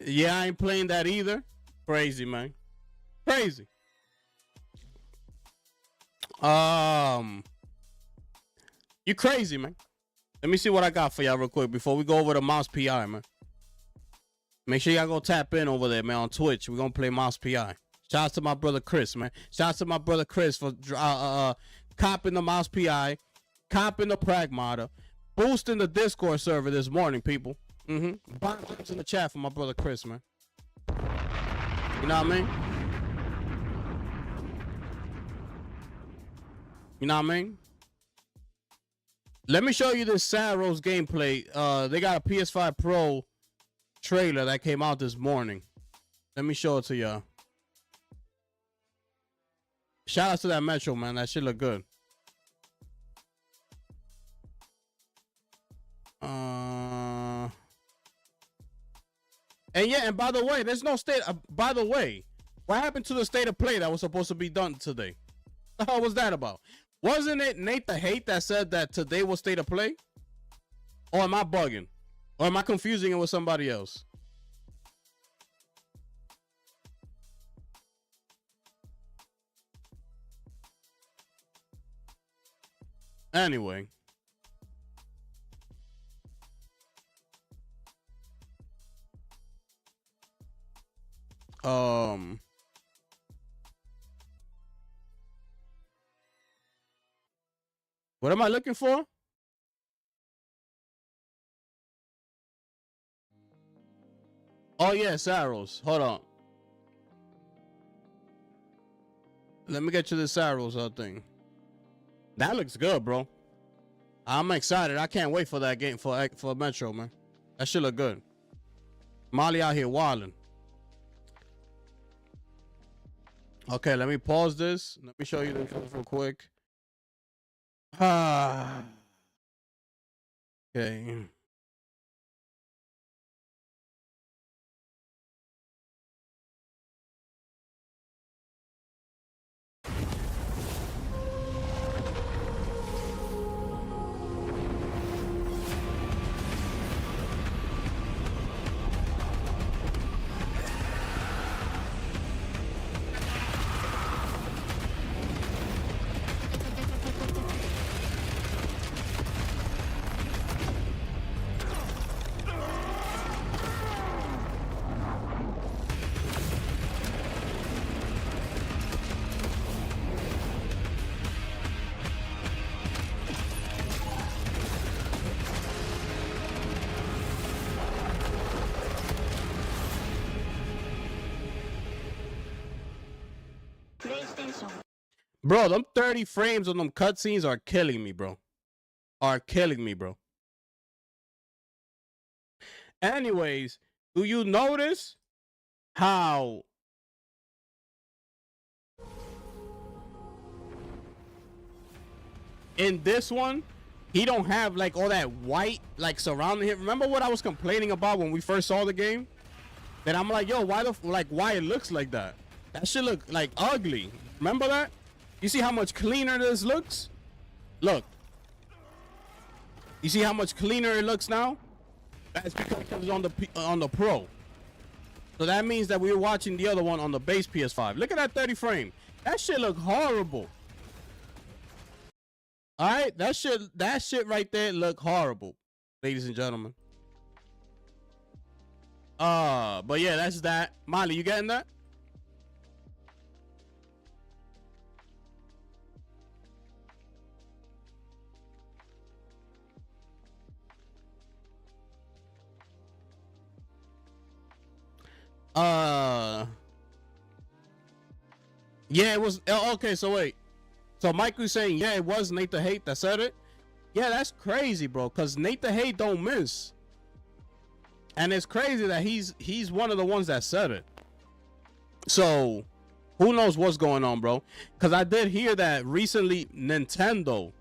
Yeah, I ain't playing that either. Crazy, man. Crazy. You crazy, man. Let me see what I got for y'all real quick before we go over to Mouse PI, man. Make sure y'all go tap in over there, man, on Twitch. We're gonna play Mouse PI. Shouts to my brother Chris, man. Shouts to my brother Chris for copping the Mouse PI, copping the Pragmata, boosting the Discord server this morning, people. Bonds in the chat for my brother Chris, man. You know what I mean? You know what I mean? Let me show you this Saros gameplay. They got a PS5 Pro trailer that came out this morning. Let me show it to y'all. Shout out to that Metro, man. That shit look good. And yeah, and by the way, there's no state. By the way, what happened to the state of play that was supposed to be done today? What the hell was that about? Wasn't it Nate the Hate that said that today was state of play? Or am I bugging? Or am I confusing it with somebody else? Anyway. What am I looking for? Oh yeah, Saros. Hold on. Let me get you the Saros thing. That looks good, bro. I'm excited. I can't wait for that game for Metro, man. That should look good. Molly out here wilding. Okay, let me pause this. Let me show you this real quick. Okay. Bro, them 30 frames on them cutscenes are killing me, bro. Are killing me, bro. Anyways, do you notice how in this one he don't have like all that white like surrounding him? Remember what I was complaining about when we first saw the game? That I'm like, yo, why it looks like that? That shit look like ugly. Remember that? You see how much cleaner this looks? Look. You see how much cleaner it looks now? That's because it's on the Pro. So that means that we were watching the other one on the base PS5. Look at that 30 frame. That shit look horrible. All right, that shit right there look horrible, ladies and gentlemen. But yeah, that's that. Molly, you getting that? Yeah, it was. Okay, so wait. So Michael's saying, yeah, it was Nate the Hate that said it. Yeah, that's crazy, bro. Cause Nate the Hate don't miss, and it's crazy that he's one of the ones that said it. So who knows what's going on, bro? Cause I did hear that recently Nintendo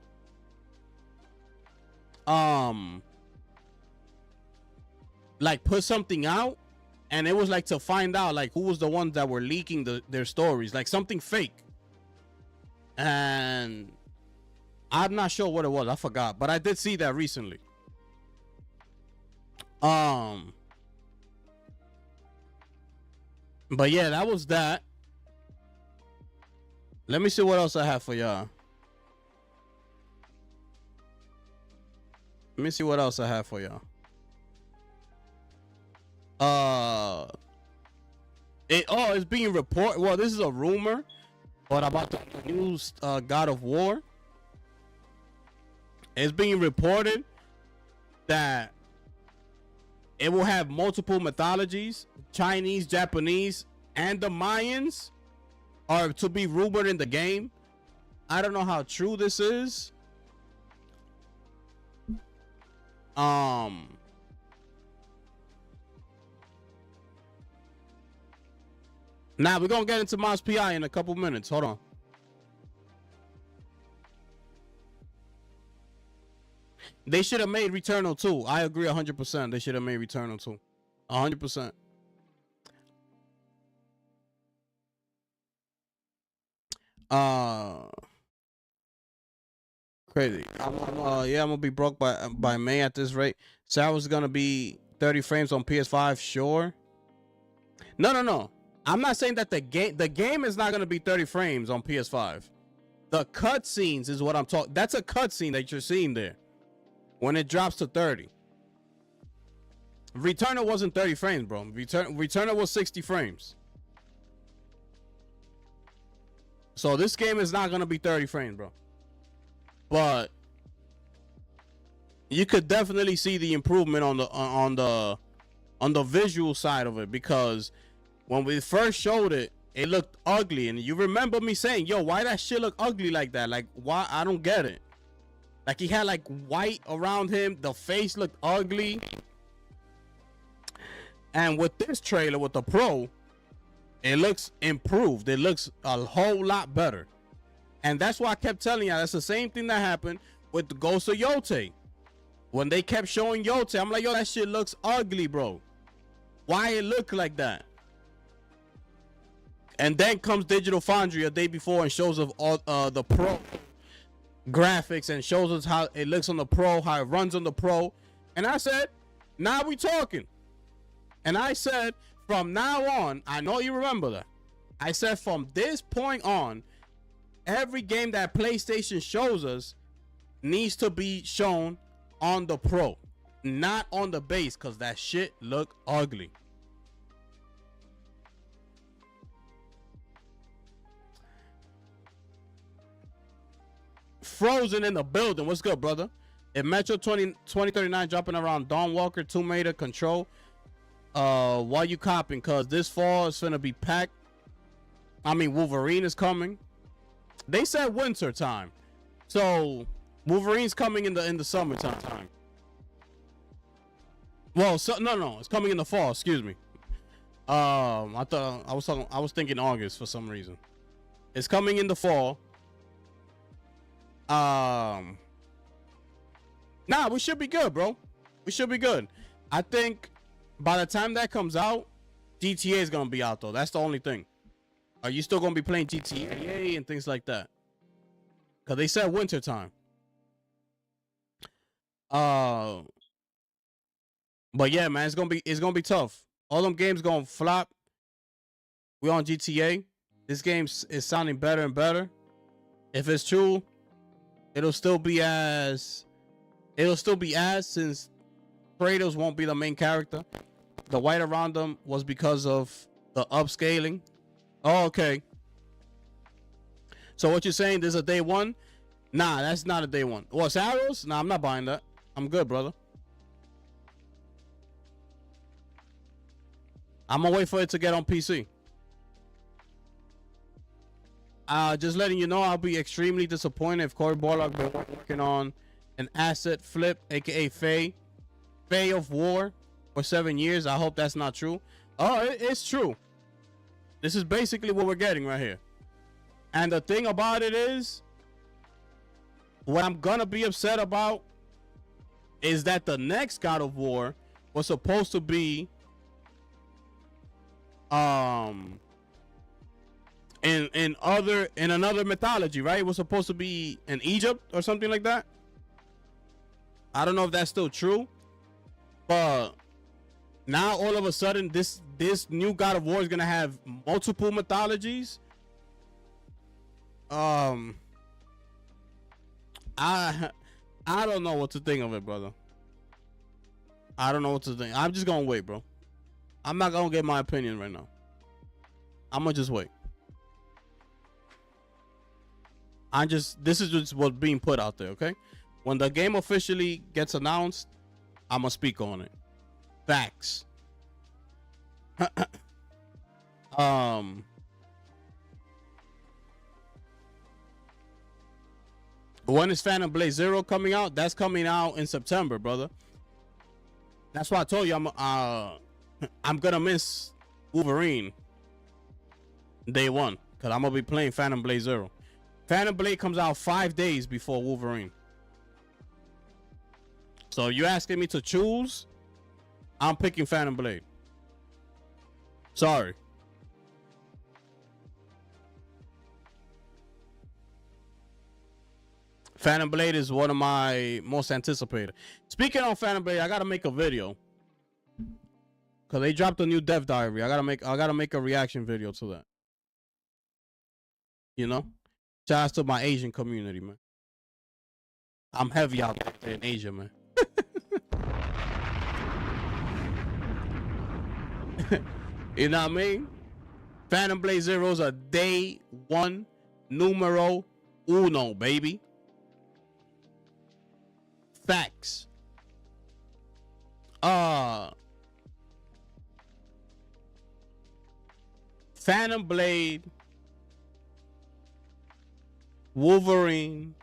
like put something out, and it was like to find out like who was the ones that were leaking their stories, like something fake. And I'm not sure what it was. I forgot, but I did see that recently. But yeah, that was that. Let me see what else I have for y'all. Let me see what else I have for y'all. It's being reported. Well, this is a rumor, but about the new God of War. It's being reported that it will have multiple mythologies, Chinese, Japanese, and the Mayans are to be rumored in the game. I don't know how true this is. Now we're gonna get into Moss PI in a couple minutes. Hold on. They should have made Returnal 2. I agree 100%. They should have made Returnal 2. 100%. Crazy. I'm gonna be broke by May at this rate. Sarah's gonna be 30 frames on PS5. Sure. No. I'm not saying that the game is not gonna be 30 frames on PS5. The cutscenes is what I'm talking. That's a cutscene that you're seeing there. When it drops to 30. Returnal wasn't 30 frames, bro. Returnal was 60 frames. So this game is not gonna be 30 frames, bro. But you could definitely see the improvement on the visual side of it, because when we first showed it, it looked ugly, and you remember me saying, "Yo, why that shit look ugly like that? Like, why? I don't get it." Like, he had like white around him. The face looked ugly. And with this trailer, with the Pro, it looks improved. It looks a whole lot better. And that's why I kept telling you, that's the same thing that happened with the Ghost of Yote. When they kept showing Yote, I'm like, yo, that shit looks ugly, bro. Why it look like that? And then comes Digital Foundry a day before and shows us all the Pro graphics and shows us how it looks on the Pro, how it runs on the Pro. And I said, now we talking. And I said, from now on, I know you remember that. I said, from this point on, every game that PlayStation shows us needs to be shown on the Pro, not on the base, because that shit look ugly. Frozen in the building. What's good, brother? If Metro 2039 dropping around Dawn Walker, Tomb Raider, Control, why you copping? Cause this fall is gonna be packed. I mean, Wolverine is coming. They said winter time, so Wolverine's coming in the summertime. Well, no, it's coming in the fall. Excuse me. I was thinking August for some reason. It's coming in the fall. Nah, we should be good, bro. We should be good. I think by the time that comes out, GTA is gonna be out though. That's the only thing. Are you still gonna be playing GTA and things like that? Cause they said winter time. But yeah, man, it's gonna be tough. All them games gonna flop. We on GTA. This game is sounding better and better. If it's true, it'll still be as since Kratos won't be the main character. The white around them was because of the upscaling. Oh, okay. So what you're saying, there's a day one? Nah, that's not a day one. What's arrows? Nah, I'm not buying that. I'm good, brother. I'm gonna wait for it to get on PC. just letting you know, I'll be extremely disappointed if Cory Barlog been working on an asset flip, aka Fae of War, for 7 years. I hope that's not true. Oh, it's true. This is basically what we're getting right here. And the thing about it is, what I'm gonna be upset about is that the next God of War was supposed to be in another mythology, right? It was supposed to be in Egypt or something like that. I don't know if that's still true, but now all of a sudden this new God of War is gonna have multiple mythologies. I don't know what to think of it, brother. I don't know what to think. I'm just gonna wait, bro. I'm not gonna get my opinion right now. I'm gonna just wait. This is just what's being put out there, okay? When the game officially gets announced, I'm gonna speak on it. Facts. When is Phantom Blade Zero coming out? That's coming out in September, brother. That's why I told you I'm gonna miss Wolverine day one, because I'm gonna be playing Phantom Blade Zero. Phantom Blade comes out 5 days before Wolverine. So you're asking me to choose? I'm picking Phantom Blade. Sorry. Phantom Blade is one of my most anticipated. Speaking of Phantom Blade, I gotta make a video, cause they dropped a new Death Diary. I gotta make a reaction video to that. You know, shout out to my Asian community, man. I'm heavy out there in Asia, man. You know what I mean? Phantom Blade Zero's a day one, numero uno, baby. Facts. Phantom Blade, Wolverine,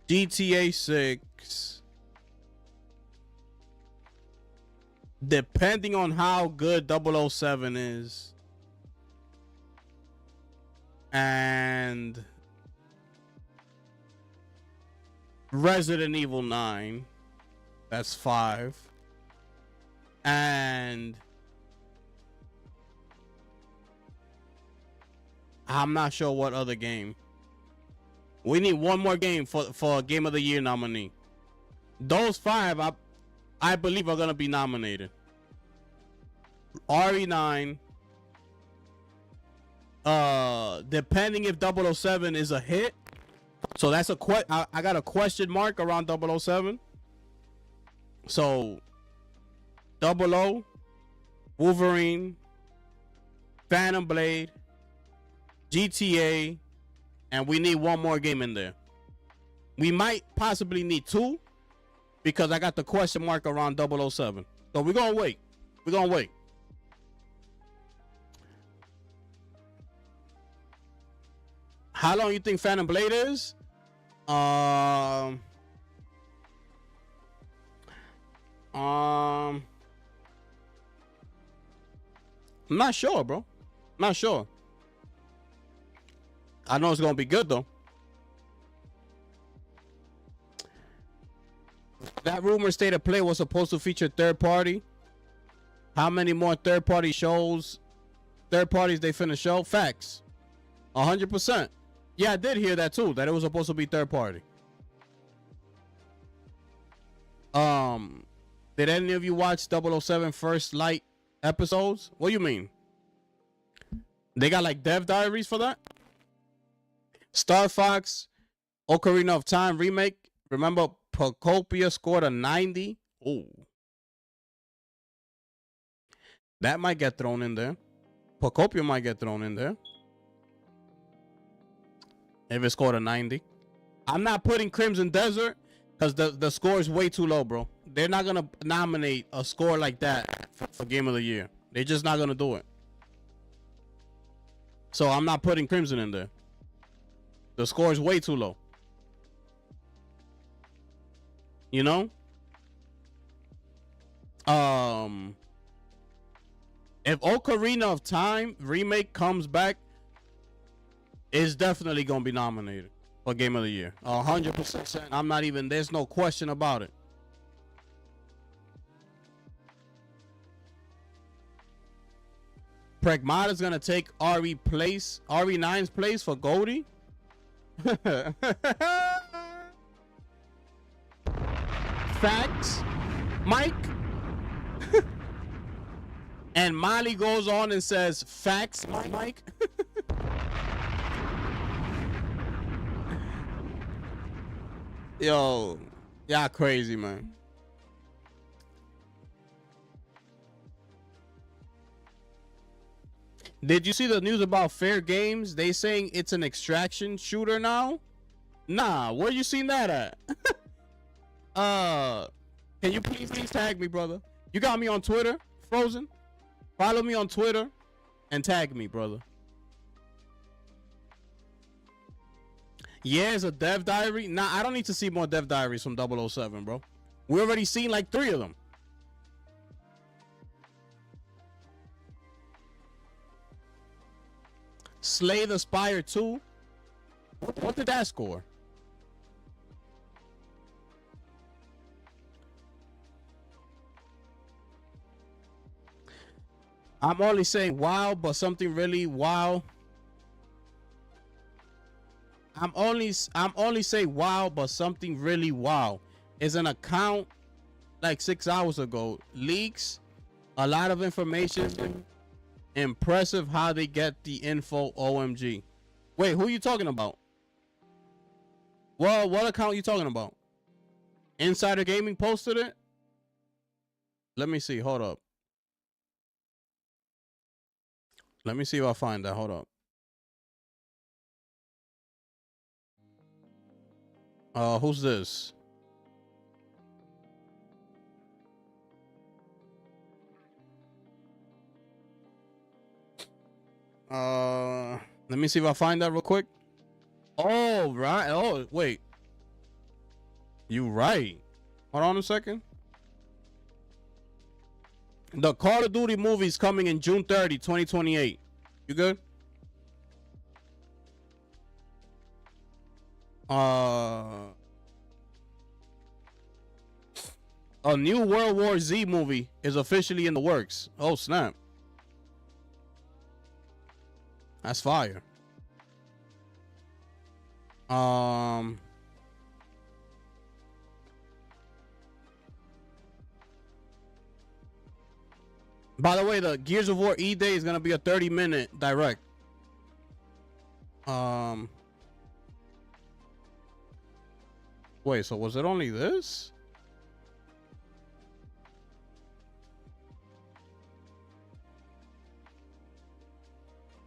GTA 6. Depending on how good 007 is, and Resident Evil 9, that's 5, and I'm not sure what other game. We need one more game for Game of the Year nominee. Those 5 I believe are gonna be nominated. RE9. Depending if 007 is a hit. So that's I got a question mark around 007. So 00, Wolverine, Phantom Blade, GTA, and we need one more game in there. We might possibly need 2, because I got the question mark around 007. So we're gonna wait. We're gonna wait. How long you think Phantom Blade is? I'm not sure, bro. Not sure. I know it's gonna be good though. That rumor state of play was supposed to feature third party. How many more third party shows? Third parties they finna show? Facts. 100%. Yeah, I did hear that too. That it was supposed to be third party. Did any of you watch 007 First Light episodes? What do you mean? They got like dev diaries for that? Star Fox, Ocarina of Time remake. Remember, Procopia scored a 90. Oh, that might get thrown in there. Procopia might get thrown in there if it scored a 90. I'm not putting Crimson Desert because the score is way too low, bro. They're not gonna nominate a score like that for Game of the Year. They're just not gonna do it. So I'm not putting Crimson in there. The score is way too low. You know? If Ocarina of Time remake comes back, it's definitely gonna be nominated for Game of the Year. 100%. I'm not even, there's no question about it. Pragmata's gonna take RE9's place for Goldie. Facts, Mike. And Molly goes on and says, facts, Mike. Yo, y'all crazy, man. Did you see the news about Fair Games? They saying it's an extraction shooter now? Nah, where you seen that at? Can you please tag me, brother? You got me on Twitter, Frozen? Follow me on Twitter and tag me, brother. Yeah, it's a dev diary. Nah, I don't need to see more dev diaries from 007, bro. We already seen like 3 of them. Slay the Spire 2. What did that score? I'm only saying wow, but something really wow. I'm only saying wow, but something really wow is an account like 6 hours ago. Leaks a lot of information. Impressive how they get the info. OMG. Wait, who are you talking about? Well, what account are you talking about? Insider Gaming posted it? Let me see. Hold up. Let me see if I find that. Hold up. Who's this? Let me see if I find that real quick. Oh, right. Oh, wait. You right. Hold on a second. The Call of Duty movie is coming in June 30, 2028. You good? A new World War Z movie is officially in the works. Oh, snap. That's fire. By the way, the Gears of War E-Day is gonna be a 30-minute direct. Wait, so was it only this?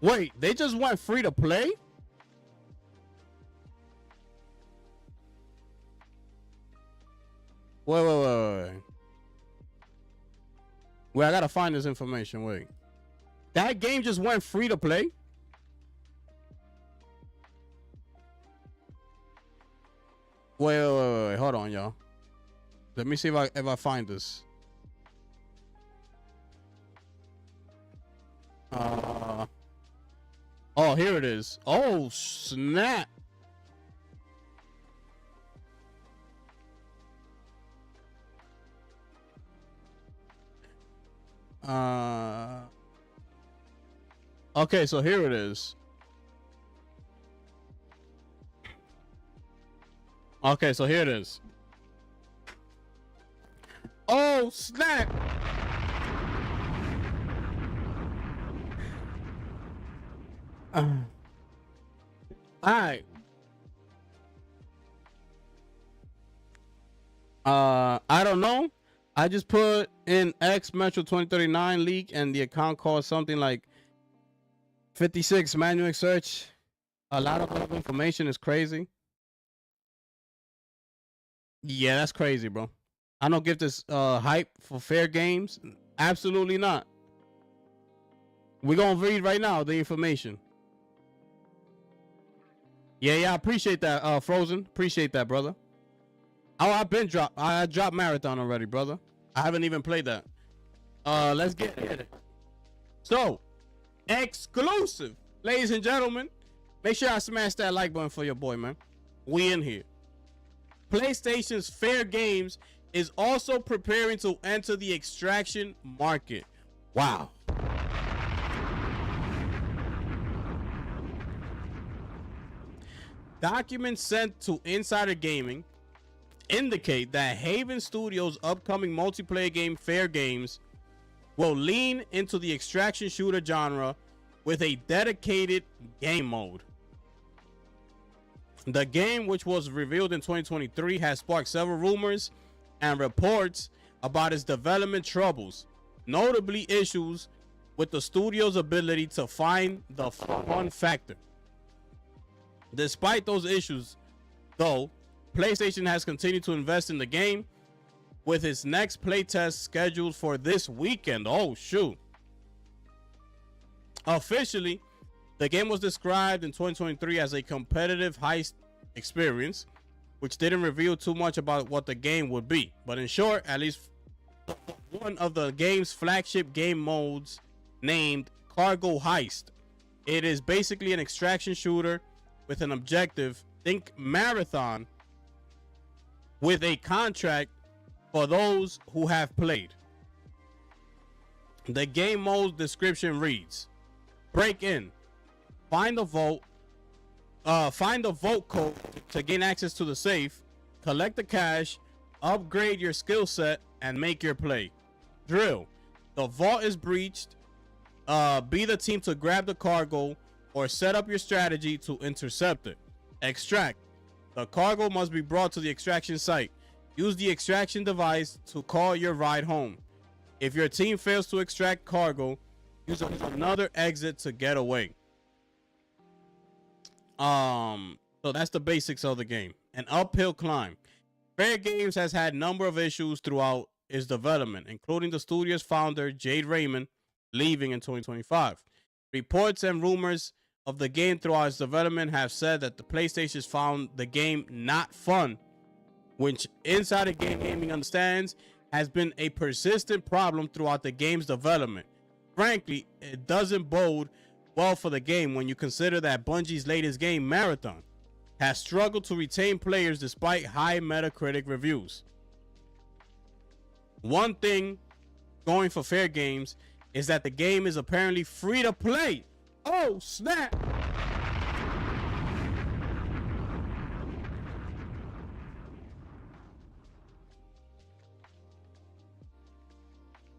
Wait, they just went free to play? Wait. Wait, I gotta find this information. Wait. That game just went free to play? Wait. Hold on, y'all. Let me see if I find this. Oh, here it is. Oh, snap. Okay, so here it is. Okay, so here it is. Oh, snap. All right. I don't know. I just put in X Metro 2039 leak and the account called something like 56 manual search. A lot of information is crazy. Yeah, that's crazy, bro. I don't give this hype for Fair Games. Absolutely not. We're gonna read right now the information. Yeah, I appreciate that, Frozen. Appreciate that, brother. Oh, I dropped Marathon already, brother. I haven't even played that. Let's get it. So, exclusive, ladies and gentlemen. Make sure I smash that like button for your boy, man. We in here. PlayStation's Fair Games is also preparing to enter the extraction market. Wow. Documents sent to Insider Gaming indicate that Haven Studios' upcoming multiplayer game Fair Games will lean into the extraction shooter genre with a dedicated game mode. The game, which was revealed in 2023, has sparked several rumors and reports about its development troubles, notably issues with the studio's ability to find the fun factor. Despite those issues, though, PlayStation has continued to invest in the game, with its next playtest scheduled for this weekend. Oh, shoot. Officially, the game was described in 2023 as a competitive heist experience, which didn't reveal too much about what the game would be. But in short, at least one of the game's flagship game modes, named Cargo Heist, it is basically an extraction shooter with an objective, think Marathon, with a contract for those who have played. The game mode description reads: break in, find the vault code to gain access to the safe, collect the cash, upgrade your skill set, and make your play. Drill: the vault is breached, be the team to grab the cargo or set up your strategy to intercept it. Extract: the cargo must be brought to the extraction site. Use the extraction device to call your ride home. If your team fails to extract cargo, use another exit to get away. So that's the basics of the game. An uphill climb. Fair Games has had a number of issues throughout its development, including the studio's founder, Jade Raymond, leaving in 2025. Reports and rumors of the game throughout its development have said that the PlayStation found the game not fun, which Insider Gaming understands has been a persistent problem throughout the game's development. Frankly, it doesn't bode well for the game when you consider that Bungie's latest game, Marathon, has struggled to retain players despite high Metacritic reviews. One thing going for Fair Games is that the game is apparently free to play. Oh, snap!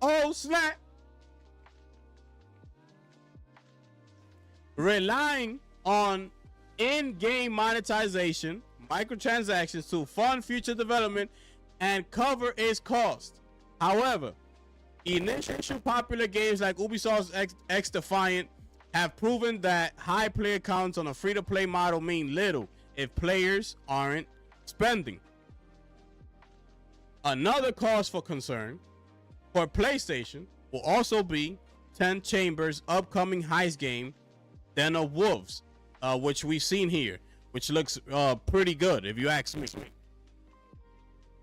Oh, snap! Relying on in-game monetization, microtransactions to fund future development and cover its cost. However, initial popular games like Ubisoft's X Defiant have proven that high player counts on a free-to-play model mean little if players aren't spending. Another cause for concern for PlayStation will also be 10 Chambers' upcoming heist game, Den of Wolves, which we've seen here, which looks pretty good if you ask me,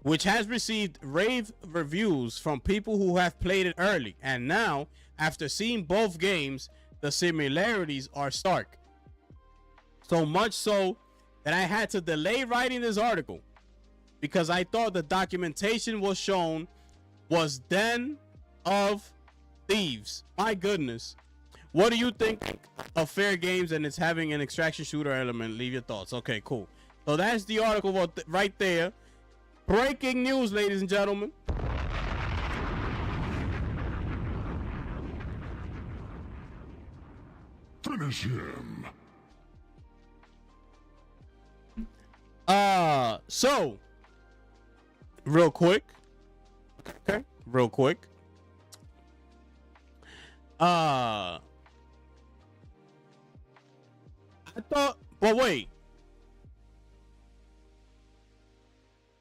which has received rave reviews from people who have played it early, and now, after seeing both games, the similarities are stark. So much so that I had to delay writing this article because I thought the documentation was shown was Den of Thieves. My goodness. What do you think of Fair Games and it's having an extraction shooter element? Leave your thoughts. Okay, cool. So that's the article right there. Breaking news, ladies and gentlemen. Finish him. So real quick. Okay, real quick. I thought, but wait.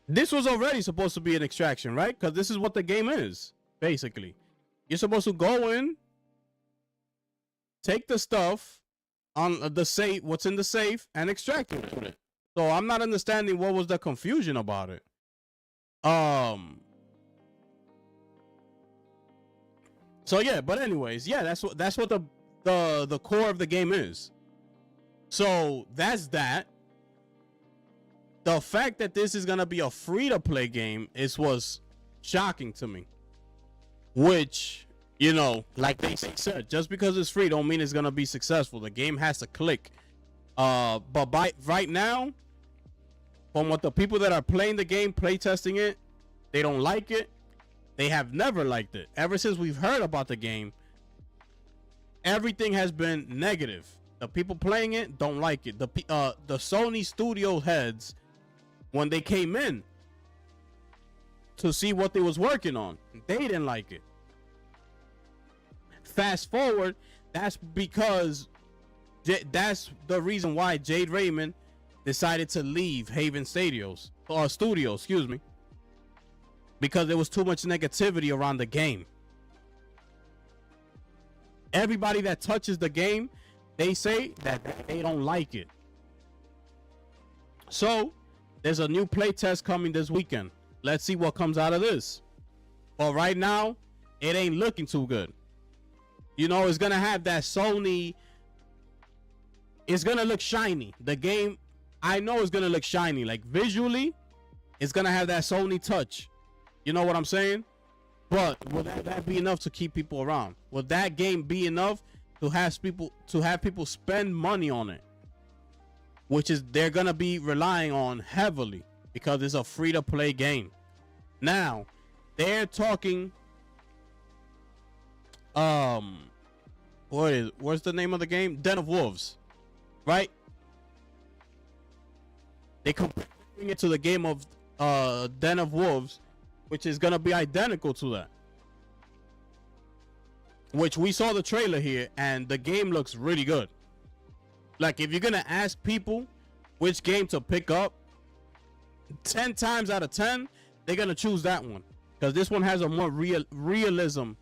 This was already supposed to be an extraction, right? Because this is what the game is, basically. You're supposed to go in, take the stuff, on the safe, what's in the safe, and extracting it. So I'm not understanding what was the confusion about it. So yeah, but anyways, yeah, that's what the core of the game is. So that's that. The fact that this is gonna be a free-to-play game was shocking to me. Which, you know, like they said, just because it's free don't mean it's gonna be successful. The game has to click. But right now, from what the people that are playing the game, play testing it, they don't like it. They have never liked it. Ever since we've heard about the game, everything has been negative. The people playing it don't like it. The Sony studio heads, when they came in to see what they was working on, they didn't like it. Fast forward, that's because that's the reason why Jade Raymond decided to leave Haven Studios, excuse me, because there was too much negativity around the game. Everybody that touches the game, they say that they don't like it. So there's a new playtest coming this weekend. Let's see what comes out of this. But right now, it ain't looking too good. You know, it's gonna have that Sony. It's gonna look shiny. The game, I know it's gonna look shiny. Like visually, it's gonna have that Sony touch. You know what I'm saying? But will that be enough to keep people around? Will that game be enough to have people spend money on it? Which is they're gonna be relying on heavily because it's a free-to-play game. Now, they're talking. What's the name of the game? Den of Wolves, right? They comparing it to the game of Den of Wolves, which is gonna be identical to that. Which we saw the trailer here, and the game looks really good. Like, if you're gonna ask people which game to pick up, 10 times out of 10, they're gonna choose that one, because this one has a more realistic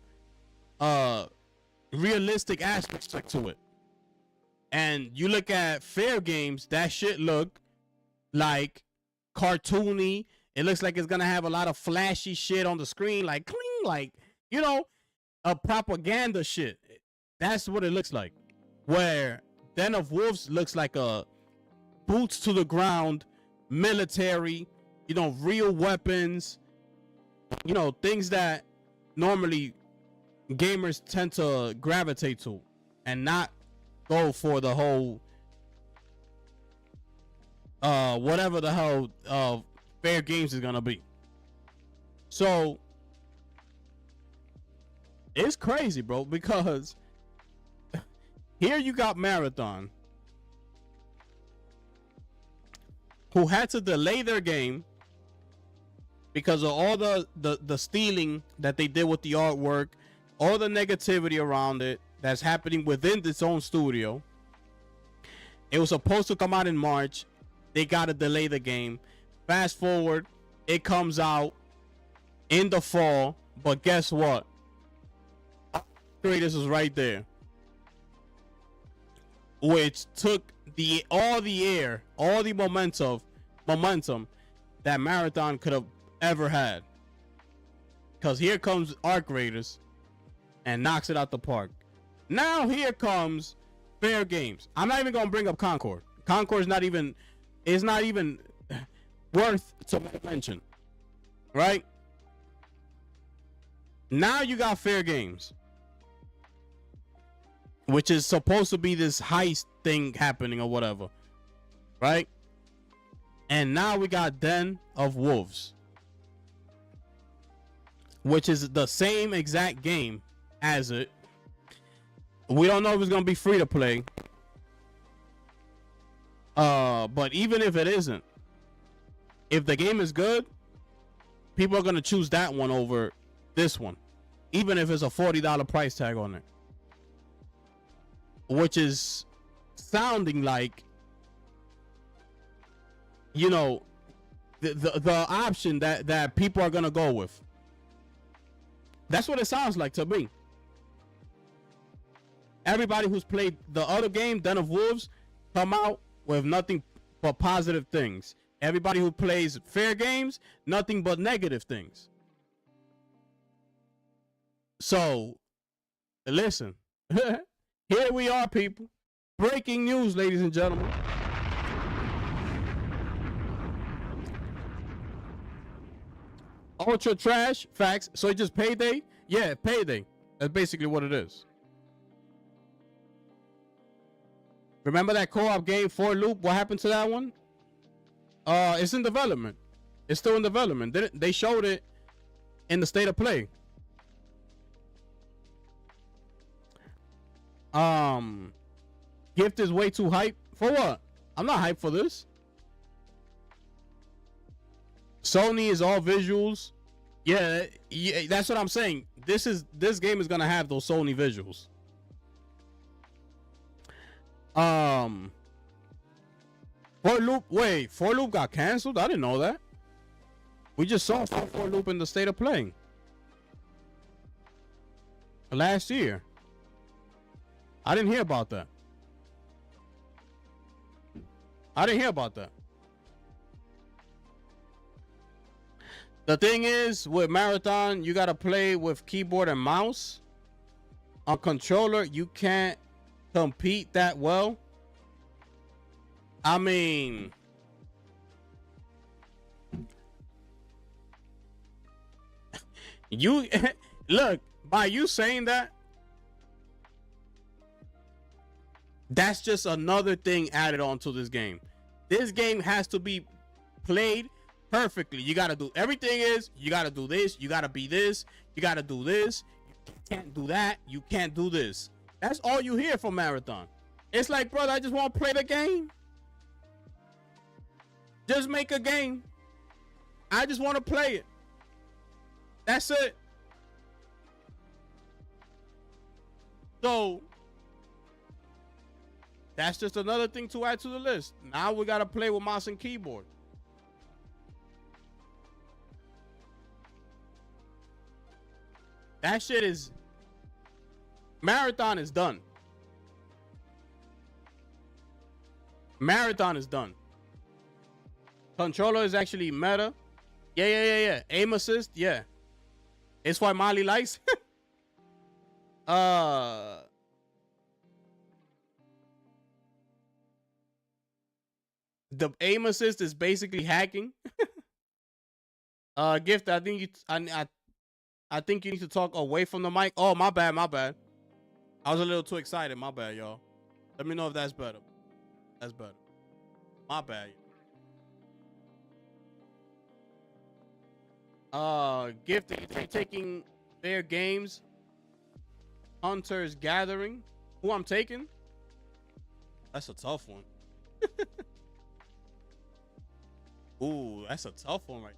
aspect to it. And you look at Fair Games, that shit look like cartoony. It looks like it's gonna have a lot of flashy shit on the screen, like cling, like, you know, a propaganda shit. That's what it looks like. Where Den of Wolves looks like a boots to the ground military, you know, real weapons, you know, things that normally gamers tend to gravitate to and not go for the whole whatever the hell Fair Games is gonna be. So it's crazy, bro, because here you got Marathon, who had to delay their game because of all the stealing that they did with the artwork, all the negativity around it that's happening within its own studio. It was supposed to come out in March. They got to delay the game. Fast forward, it comes out in the fall, but guess what? Creators was right there, which took all the momentum that Marathon could have ever had. Because here comes Arc Raiders and knocks it out the park. Now here comes Fair Games. I'm not even gonna bring up Concord. Concord is not even worth to mention, right? Now you got Fair Games, which is supposed to be this heist thing happening or whatever, right? And now we got Den of Wolves, which is the same exact game as it. We don't know if it's gonna be free to play, but even if it isn't, if the game is good, people are gonna choose that one over this one, even if it's a $40 price tag on it, which is sounding like, you know, the option that people are gonna go with. That's what it sounds like to me. everybody who's played the other game, Den of Wolves, come out with nothing but positive things. Everybody who plays fair games, nothing but negative things. So, listen. Here we are, people. Breaking news, ladies and gentlemen. Ultra trash. Facts. So it just Payday? Yeah, Payday. That's basically what it is. Remember that co-op game, For Loop? What happened to that one? It's in development. It's still in development. They showed it in the state of play. Gift is way too hype. For what? I'm not hyped for this. Sony is all visuals. Yeah, that's what I'm saying. This game is gonna have those Sony visuals. For Loop. Wait, For Loop got canceled? I didn't know that. We just saw For Loop in the state of play last year. I didn't hear about that. The thing is, with Marathon, you gotta play with keyboard and mouse. On controller, you can't compete that well. I mean, you look, by you saying that, that's just another thing added onto this game. This game has to be played perfectly. You got to do everything you got to do this, you got to be this, you got to do this, you can't do that, you can't do this. That's all you hear from Marathon. It's like, brother, I just want to play the game. Just make a game. I just want to play it. That's it. So that's just another thing to add to the list. Now we got to play with mouse and keyboard. That shit is... Marathon is done. Marathon is done. Controller is actually meta. Yeah. Aim assist, yeah. It's why Molly likes. The aim assist is basically hacking. Gift, I think you need to talk away from the mic. Oh, my bad. I was a little too excited. My bad, y'all. Let me know if that's better. That's better. My bad. Gift, they're taking their games. Hunter's Gathering. Who I'm taking? That's a tough one. Ooh, that's a tough one, right?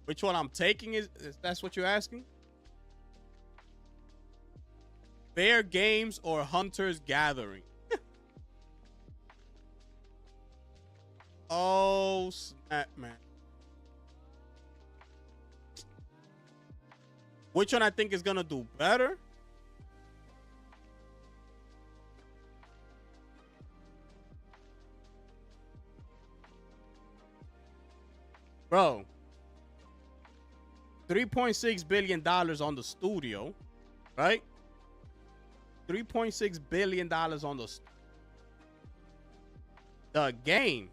Which one I'm taking is that's what you're asking? Fair Games or Hunter's Gathering? Oh, snap, man. Which one I think is gonna do better? Bro, $3.6 billion on the studio, right? $3.6 billion on the game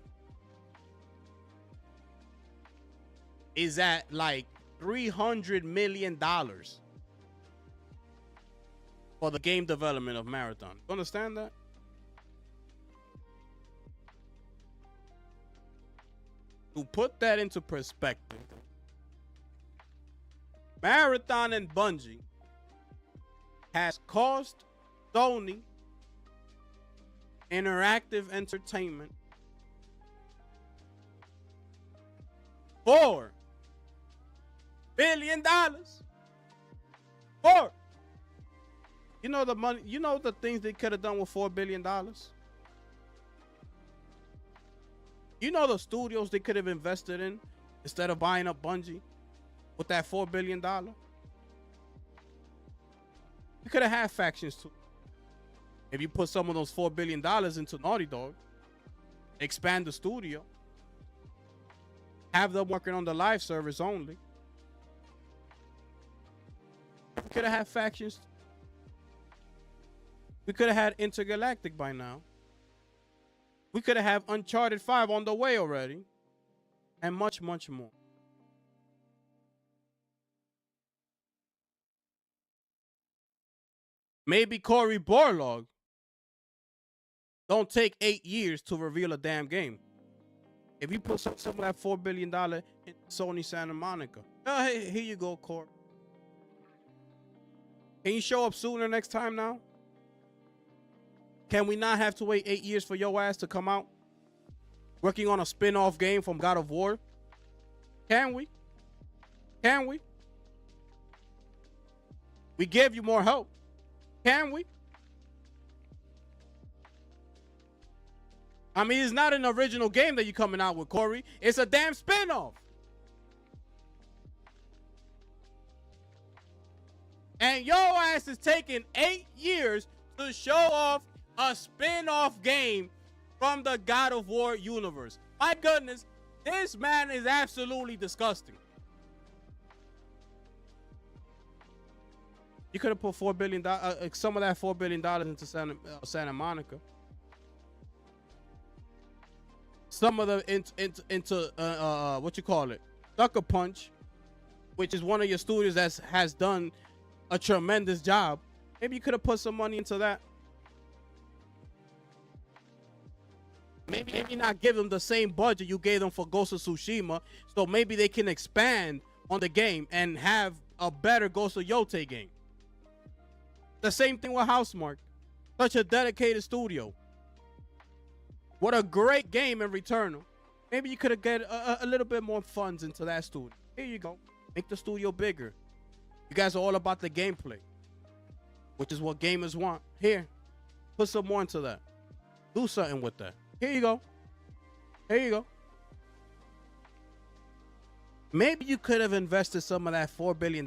is at like $300 million for the game development of Marathon. You understand that? To put that into perspective, Marathon and Bungie has cost Sony Interactive Entertainment $4 billion. For, you know, the money, you know, the things they could have done with $4 billion. You know, the studios they could have invested in instead of buying up Bungie with that $4 billion. You could have had factions too. If you put some of those $4 billion into Naughty Dog, expand the studio, have them working on the live service only. We could have had factions. We could have had Intergalactic by now. We could have had Uncharted 5 on the way already. And much, much more. Maybe Cory Barlog don't take 8 years to reveal a damn game. If you put some of that $4 billion in Sony Santa Monica, hey, here you go, Cory. Can you show up sooner next time now? Can we not have to wait 8 years for your ass to come out? Working on a spin-off game from God of War? Can we? Can we? We gave you more help. Can we? I mean, it's not an original game that you're coming out with, Cory. It's a damn spin-off. And your ass is taking 8 years to show off a spin-off game from the God of War universe. My goodness, this man is absolutely disgusting. You could have put $4 billion, some of that $4 billion into Santa Monica. Some of the into what you call it, Sucker Punch, which is one of your studios that has done a tremendous job. Maybe you could have put some money into that. Maybe not give them the same budget you gave them for Ghost of Tsushima, so maybe they can expand on the game and have a better Ghost of Yotei game. The same thing with Housemarque. Such a dedicated studio. What a great game in Returnal. Maybe you could have get a little bit more funds into that studio. Here you go. Make the studio bigger. You guys are all about the gameplay, which is what gamers want. Here, put some more into that. Do something with that. Here you go. Here you go. Maybe you could have invested some of that $4 billion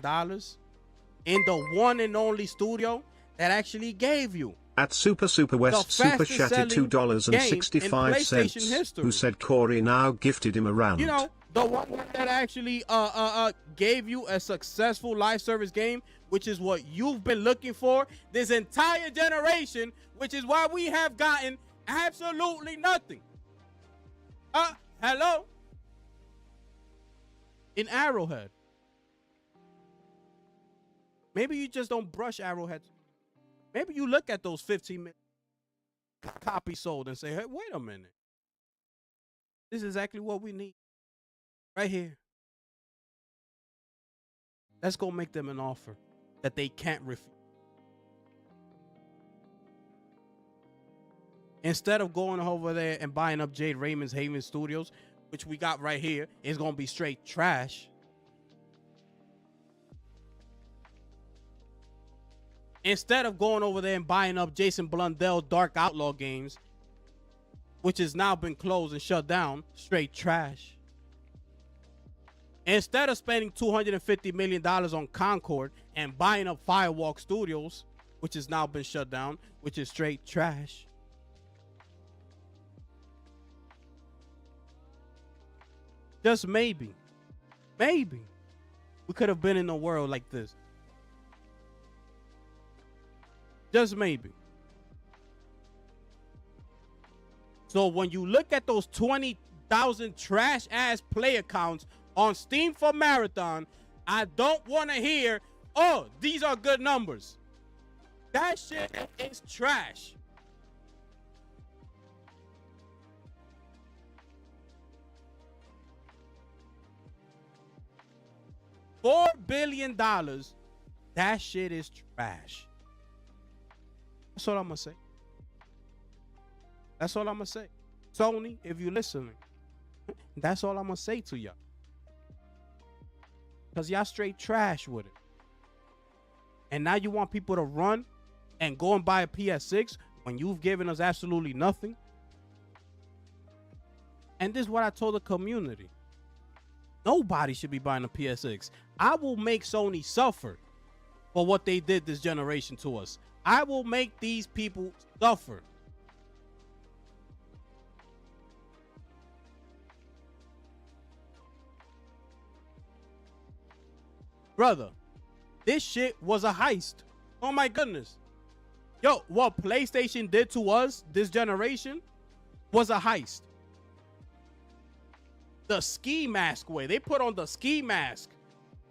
in the one and only studio that actually gave you at Super West super chatted $2.65, who said Cory now gifted him a round. You know, the one that actually gave you a successful live service game, which is what you've been looking for this entire generation, which is why we have gotten absolutely nothing. Hello? In Arrowhead. Maybe you just don't brush Arrowhead. Maybe you look at those 15 minute copies sold and say, hey, wait a minute. This is exactly what we need. Right here. Let's go make them an offer that they can't refuse. Instead of going over there and buying up Jade Raymond's Haven Studios, which we got right here, is going to be straight trash. Instead of going over there and buying up Jason Blundell Dark Outlaw Games, which has now been closed and shut down, straight trash. Instead of spending $250 million on Concord and buying up Firewalk Studios, which has now been shut down, which is straight trash. Just maybe, we could have been in a world like this. Just maybe. So when you look at those 20,000 trash ass play accounts on Steam for Marathon, I don't want to hear, oh, these are good numbers. That shit is trash. $4 billion, that shit is trash. That's all I'm going to say. That's all I'm going to say. Sony, if you're listening, that's all I'm going to say to y'all. Because y'all straight trash with it. And now you want people to run and go and buy a PS6 when you've given us absolutely nothing? And this is what I told the community. Nobody should be buying a PS6. I will make Sony suffer for what they did this generation to us. I will make these people suffer. Brother, this shit was a heist. Oh my goodness. Yo, what PlayStation did to us this generation was a heist. The ski mask way. They put on the ski mask.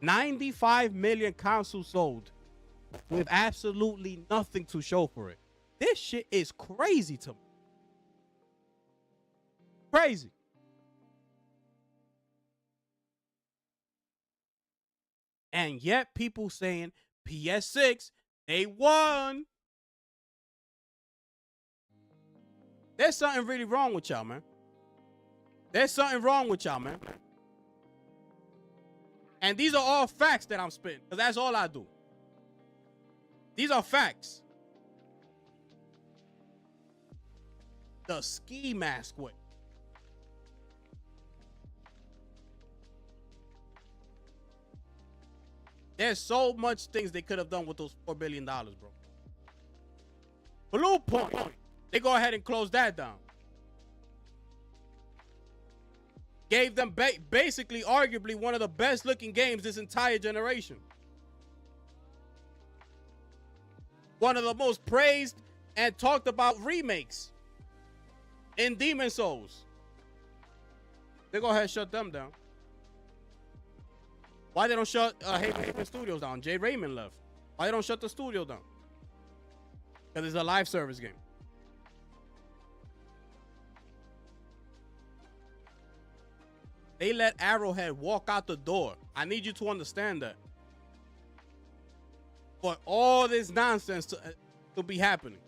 95 million consoles sold with absolutely nothing to show for it. This shit is crazy to me. Crazy. And yet people saying PS6, they won. There's something really wrong with y'all, man. There's something wrong with y'all, man. And these are all facts that I'm spitting, because that's all I do. These are facts. The ski mask way. There's so much things they could have done with those $4 billion, bro. Blue Point. They go ahead and close that down. Gave them basically, arguably, one of the best looking games this entire generation. One of the most praised and talked about remakes in Demon's Souls. They go ahead and shut them down. Why they don't shut Haven Studios down? Jay Raymond left. Why they don't shut the studio down? Because it's a live service game. They let Arrowhead walk out the door. I need you to understand that. For all this nonsense to be happening.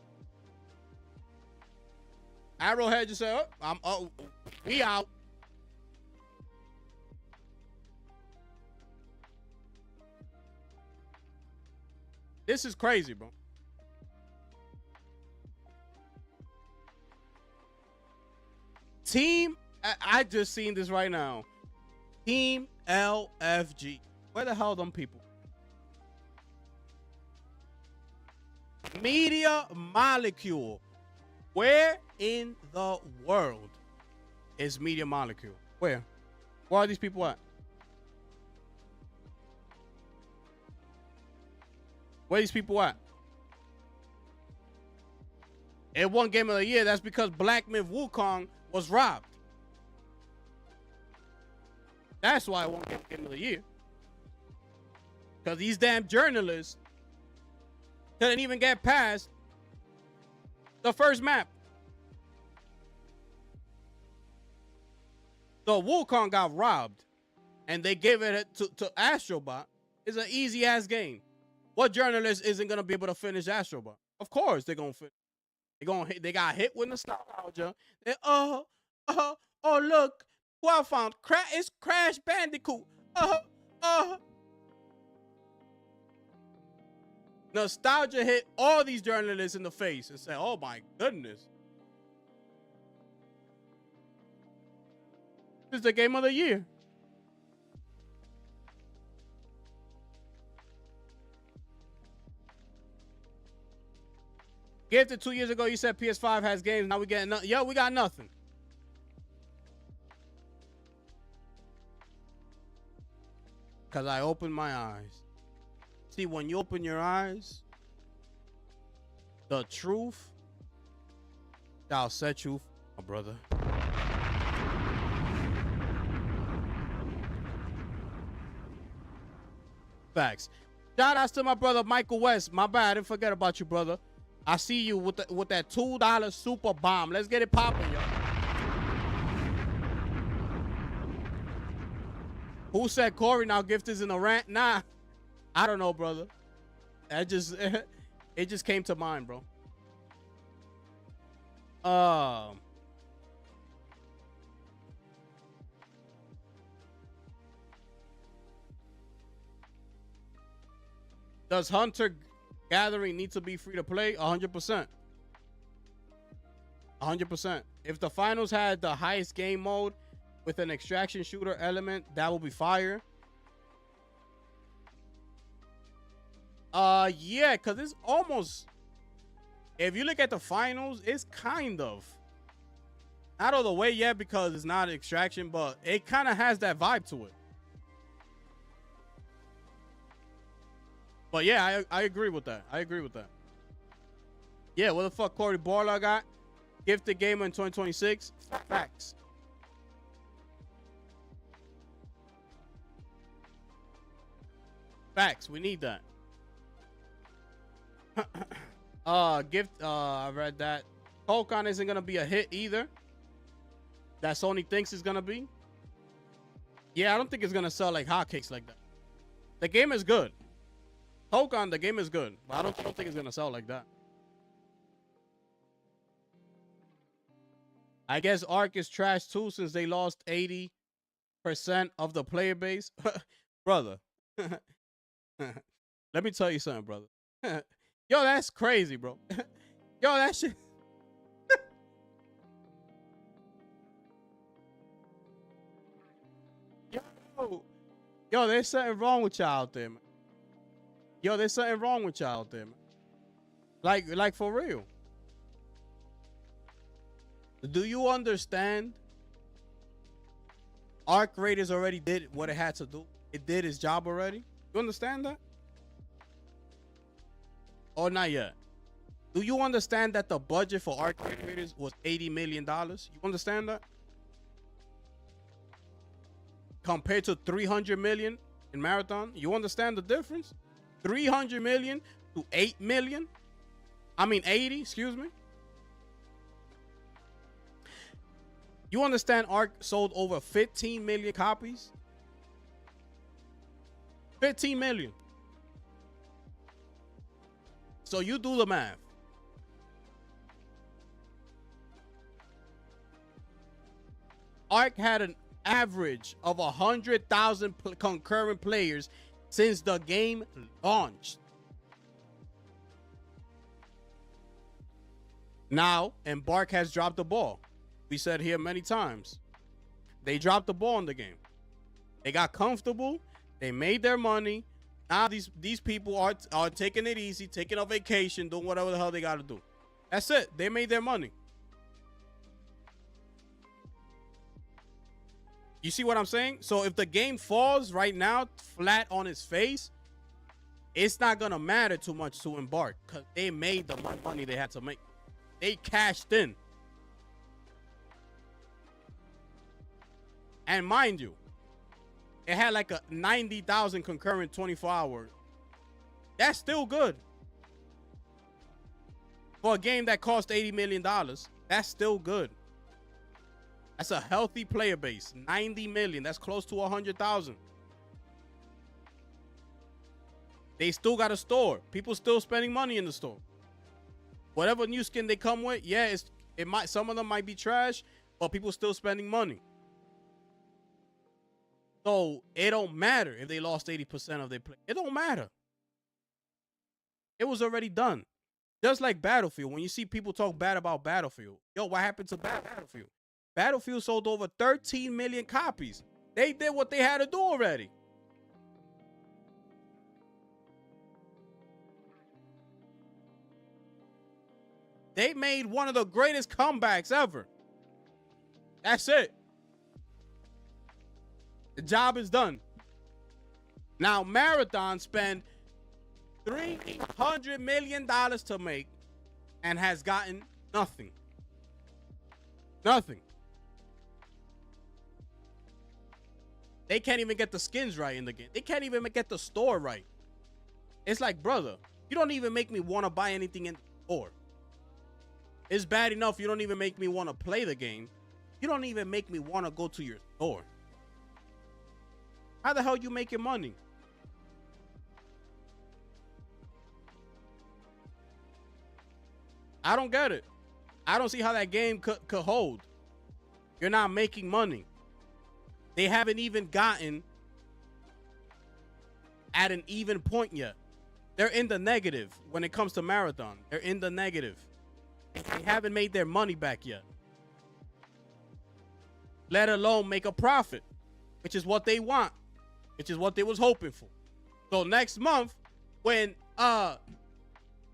Arrowhead just said, we out. This is crazy, bro. Team, I just seen this right now. Team LFG. Where the hell are them people? Media Molecule. Where in the world is Media Molecule? Where? Where are these people at? Where these people at? It won Game of the Year. That's because Black Myth Wukong was robbed. That's why it won Game of the Year. Because these damn journalists couldn't even get past the first map. So Wukong got robbed, and they gave it to Astrobot. It's an easy ass game. What journalist isn't gonna be able to finish Astrobot? Of course they're gonna finish. They got hit with nostalgia. Oh look, who I found? It's Crash Bandicoot. Nostalgia hit all these journalists in the face and said, "Oh my goodness, this is the Game of the Year." Gifted 2 years ago, you said PS5 has games. Now we getting nothing. Yo, we got nothing. Because I opened my eyes. See, when you open your eyes, the truth shall set you free, my brother. Facts. Shout outs to my brother Michael West. My bad, I didn't forget about you, brother. I see you with that $2 super bomb. Let's get it popping, yo. Who said Corey now gift is in a rant? Nah, I don't know, brother. It just came to mind, bro. Does Hunter Gathering need to be free to play? 100%. 100%. If the finals had the highest game mode with an extraction shooter element, that will be fire. Yeah, because it's almost if you look at the finals, it's kind of not all the way yet because it's not Extraction, but it kind of has that vibe to it. But yeah, I agree with that. I agree with that. Yeah, what the fuck Cory Barlog got? Gifted Gamer in 2026. Facts. Facts. We need that. I read that Pokemon isn't gonna be a hit either. That Sony thinks it's gonna be. Yeah, I don't think it's gonna sell like hotcakes like that. The game is good. Pokemon, the game is good, but I don't think it's gonna sell like that. I guess Ark is trash too since they lost 80% of the player base. Brother. Let me tell you something, brother. Yo, that's crazy, bro. Yo, that shit. Yo, there's something wrong with y'all out there, man. Yo, there's something wrong with y'all out there, man. Like for real. Do you understand? Arc Raiders already did what it had to do. It did its job already. You understand that? Or not yet? Do you understand that the budget for Arc Raiders was $80 million? You understand that? Compared to $300 million in Marathon, you understand the difference? $300 million to $8 million. I mean 80. Excuse me. You understand Ark sold over 15 million copies? 15 million. So you do the math. Ark had an average of 100,000 concurrent players since the game launched. Now, Embark has dropped the ball. We said here many times. They dropped the ball in the game. They got comfortable. They made their money. Now these people are taking it easy, taking a vacation, doing whatever the hell they got to do. That's it. They made their money. You see what I'm saying? So if the game falls right now flat on its face, it's not going to matter too much to Embark because they made the money they had to make. They cashed in. And mind you, it had like a 90,000 concurrent 24 hours. That's still good. For a game that cost $80 million, that's still good. That's a healthy player base. 90 million. That's close to 100,000. They still got a store. People still spending money in the store. Whatever new skin they come with, yeah, some of them might be trash, but people still spending money. So it don't matter if they lost 80% of their play. It don't matter. It was already done. Just like Battlefield. When you see people talk bad about Battlefield, yo, what happened to Battlefield? Battlefield sold over 13 million copies. They did what they had to do already. They made one of the greatest comebacks ever. That's it. The job is done. Now, Marathon spent $300 million to make and has gotten nothing. Nothing. They can't even get the skins right in the game. They can't even get the store right. It's like, brother, you don't even make me want to buy anything in the store. It's bad enough you don't even make me want to play the game. You don't even make me want to go to your store. How the hell you making money? I don't get it. I don't see how that game could hold. You're not making money. They haven't even gotten at an even point yet. They're in the negative when it comes to Marathon. They're in the negative. They haven't made their money back yet. Let alone make a profit, which is what they want, which is what they was hoping for. So next month, when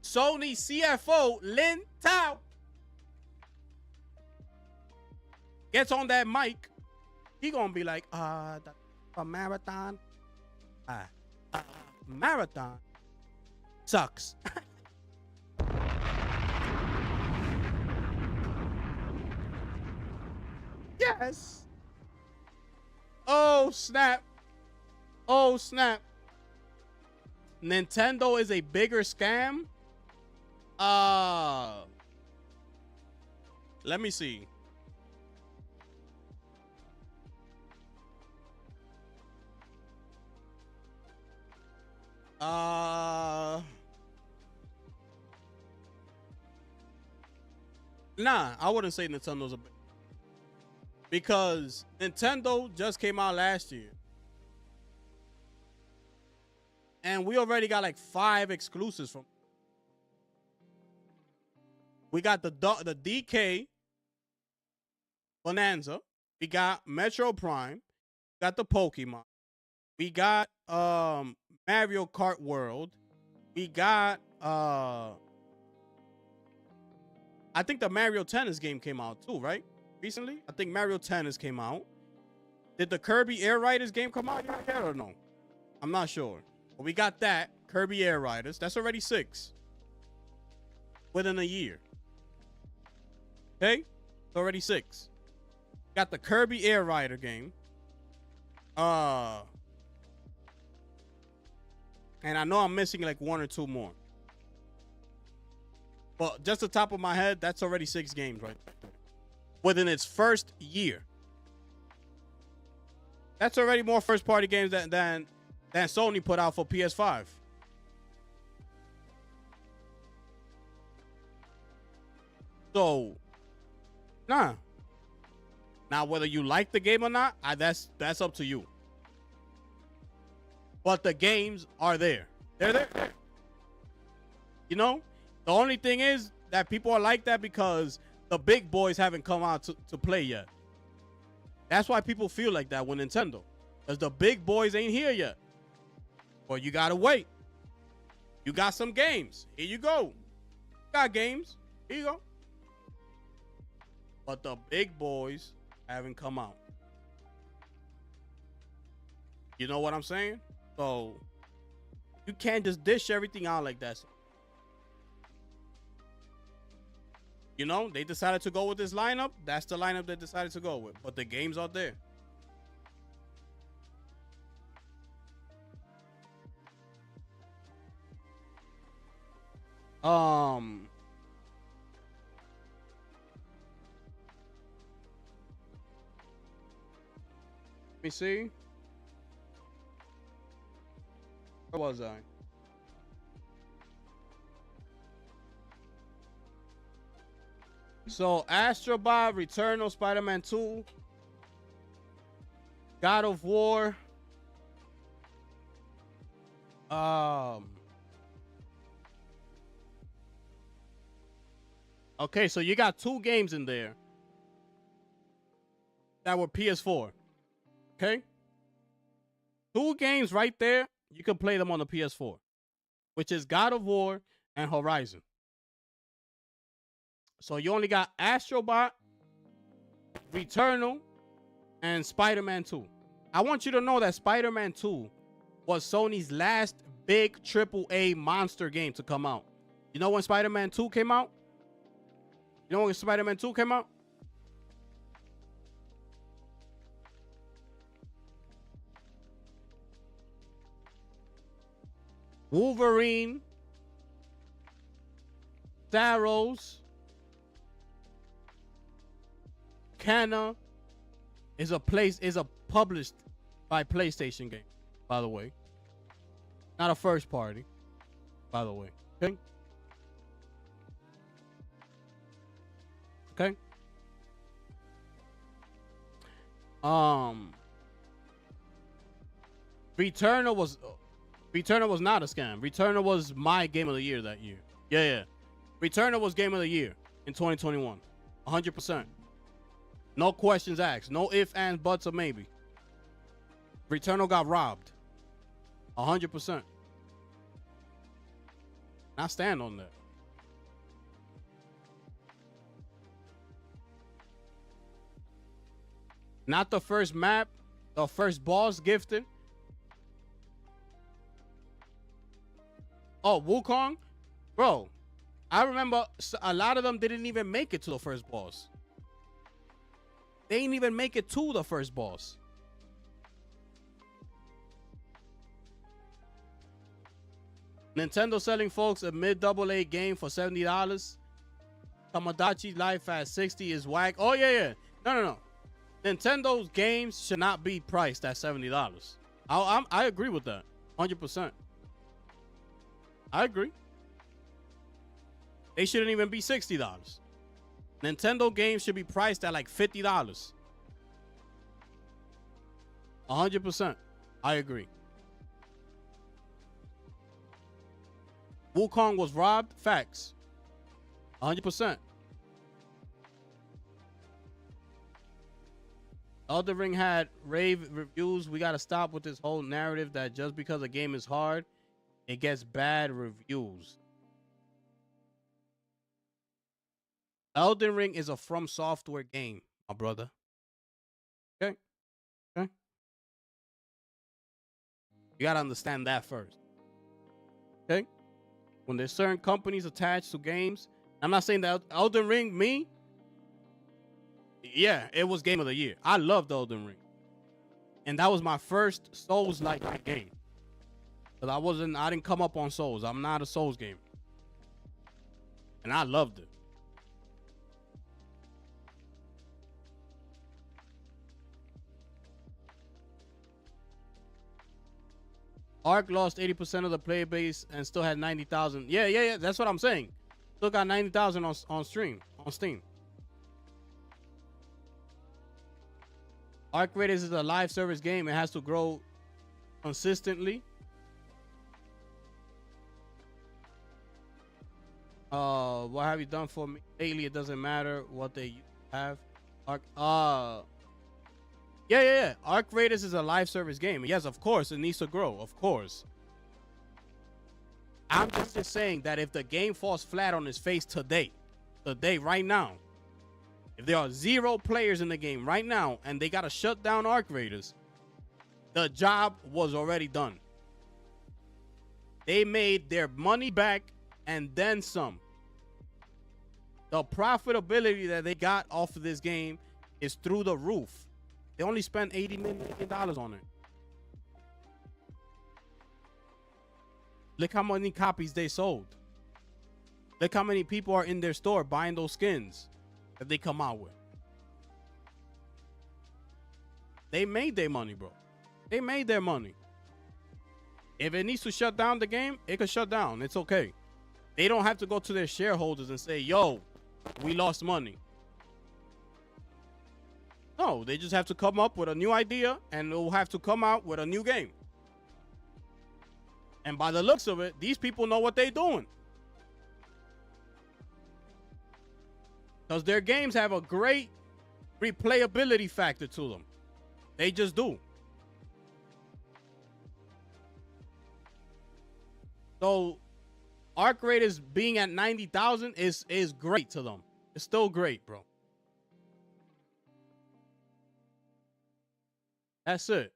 Sony CFO Lin Tao gets on that mic, he gonna be like, a marathon, marathon sucks. Yes. Oh snap. Oh snap. Nintendo is a bigger scam. Let me see. Nah, I wouldn't say Nintendo's a big, because Nintendo just came out last year. And we already got like 5 exclusives from. We got the DK Bonanza. We got Metro Prime. We got the Pokemon. We got Mario Kart World. We got I think the Mario Tennis game came out too, right? Recently? I think Mario Tennis came out. Did the Kirby Air Riders game come out yet or no? I'm not sure. But we got that. Kirby Air Riders. That's already 6. Within a year. Okay? It's already 6. Got the Kirby Air Rider game. And I know I'm missing like 1 or 2 more. But just the top of my head, that's already 6 games right there. Within its first year. That's already more first party games than Sony put out for PS5. So, nah. Now, whether you like the game or not, that's up to you. But the games are there. They're there. You know? The only thing is that people are like that because the big boys haven't come out to play yet. That's why people feel like that with Nintendo. Because the big boys ain't here yet. Well, you gotta wait. You got some games. Here you go. You got games. Here you go. But the big boys haven't come out. You know what I'm saying? So you can't just dish everything out like that. You know, they decided to go with this lineup. That's the lineup they decided to go with. But the games are there. Let me see. Where was I? So Astro Bot, Returnal, Spider-Man 2, God of War. Okay, so you got 2 games in there that were PS4. Okay? 2 games right there, you can play them on the PS4, which is God of War and Horizon. So you only got Astro Bot, Returnal, and Spider-Man 2. I want you to know that Spider-Man 2 was Sony's last big AAA monster game to come out. You know when Spider-Man 2 came out? You know when Spider-Man 2 came out? Wolverine, Staros, Canna is a published by PlayStation game, by the way. Not a first party, by the way. Okay. Okay. Returnal was not a scam. Returnal was my game of the year that year. Yeah. Returnal was game of the year in 2021. 100%. No questions asked. No ifs, ands, buts, or maybe. Returnal got robbed. 100%. I stand on that. Not the first map, the first boss gifted. Oh, Wukong? Bro, I remember a lot of them didn't even make it to the first boss. They didn't even make it to the first boss. Nintendo selling folks a mid-AA game for $70. Tomodachi Life at 60 is whack. Oh, yeah. No. Nintendo's games should not be priced at $70. I agree with that. 100%. I agree. They shouldn't even be $60. Nintendo games should be priced at like $50. 100%. I agree. Wukong was robbed. Facts. 100%. Elden Ring had rave reviews. We got to stop with this whole narrative that just because a game is hard, it gets bad reviews. Elden Ring is a From Software game, my brother. Okay? You got to understand that first. Okay? When there's certain companies attached to games, I'm not saying that Elden Ring, yeah, it was game of the year. I loved Elden Ring. And that was my first Souls-like game. Because I didn't come up on Souls. I'm not a Souls gamer. And I loved it. Ark lost 80% of the player base and still had 90,000. Yeah. That's what I'm saying. Still got 90,000 on Steam. Ark Raiders is a live service game. It has to grow consistently. What have you done for me lately? It doesn't matter what they have. Yeah. Ark Raiders is a live service game. Yes, of course, it needs to grow. Of course. I'm just saying that if the game falls flat on its face today, right now, if there are 0 players in the game right now and they got to shut down Ark Raiders, the job was already done. They made their money back and then some. The profitability that they got off of this game is through the roof. They only spent $80 million on it. Look how many copies they sold. Look how many people are in their store buying those skins that they come out with. They made their money, bro. They made their money. If it needs to shut down the game, it can shut down. It's okay. They don't have to go to their shareholders and say, yo, we lost money. No, they just have to come up with a new idea and they'll have to come out with a new game. And by the looks of it, these people know what they're doing. Because their games have a great replayability factor to them. They just do. So Ark Raiders being at 90,000 is great to them. It's still great, bro. That's it.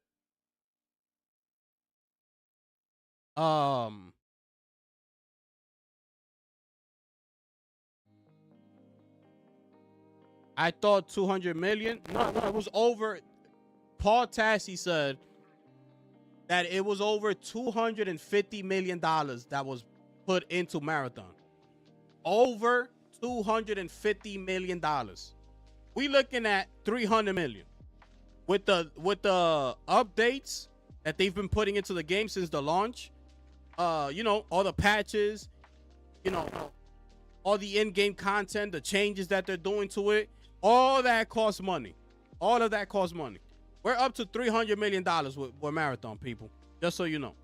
I thought 200 million. No, it was over. Paul Tassi said that it was over $250 million that was put into Marathon. Over $250 million. We looking at 300 million. With the updates that they've been putting into the game since the launch, all the patches, all the in-game content, the changes that they're doing to it, all that costs money. All of that costs money. We're up to $300 million with Marathon, people. Just so you know.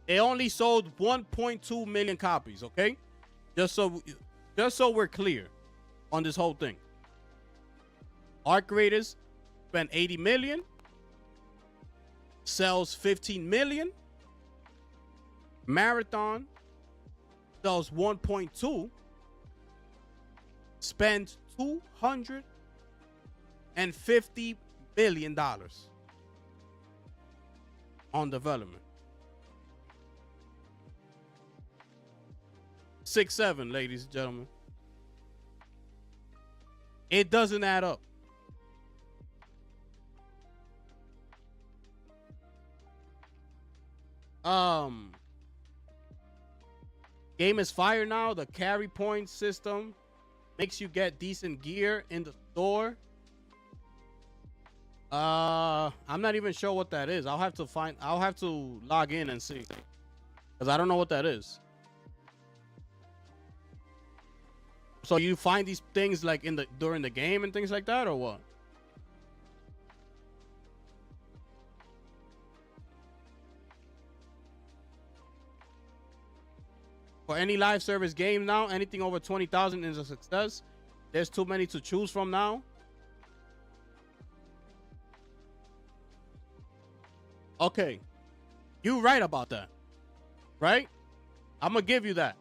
They only sold 1.2 million copies, okay? Just so we're clear on this whole thing. Ark Raiders spent 80 million, sells 15 million. Marathon does 1.2, spends $250 billion on development. 6-7, ladies and gentlemen. It doesn't add up. Game is fire now. The carry point system makes you get decent gear in the store. I'm not even sure what that is. I'll have to log in and see, because I don't know what that is. So you find these things like during the game and things like that, or what? For any live service game now, anything over 20,000 is a success. There's too many to choose from now. Okay, you right about that, right? I'm gonna give you that.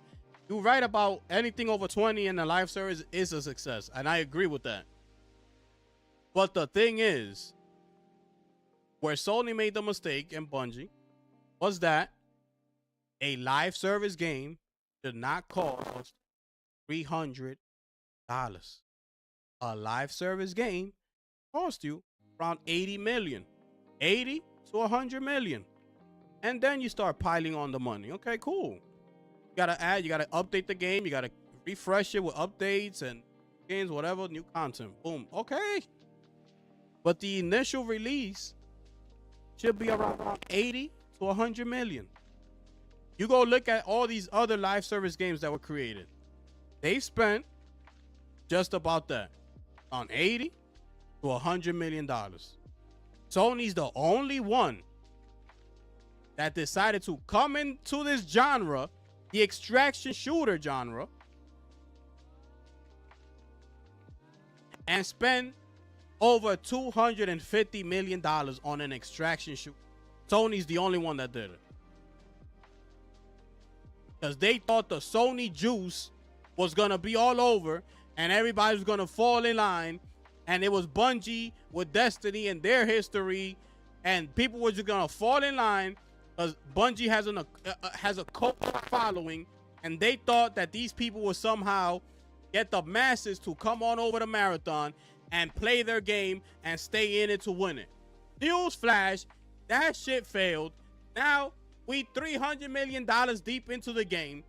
You right about anything over 20 in the live service is a success, and I agree with that. But the thing is, where Sony made the mistake and Bungie was that a live service game should not cost $300. A live service game cost you around 80 million, 80 to 100 million, and then you start piling on the money. Okay, cool. You gotta update the game, you gotta refresh it with updates and games, whatever, new content. Boom. Okay, but the initial release should be around 80 to 100 million. You go look at all these other live service games that were created. They spent just about that, on 80 to 100 million dollars. Sony's the only one that decided to come into this genre, the extraction shooter genre, and spend over $250 million on an extraction shooter. Sony's the only one that did it. Because they thought the Sony juice was going to be all over and everybody was going to fall in line. And it was Bungie with Destiny and their history. And people were just going to fall in line because Bungie has a cult following. And they thought that these people would somehow get the masses to come on over to Marathon and play their game and stay in it to win it. Newsflash, that shit failed. Now we $300 million deep into the game.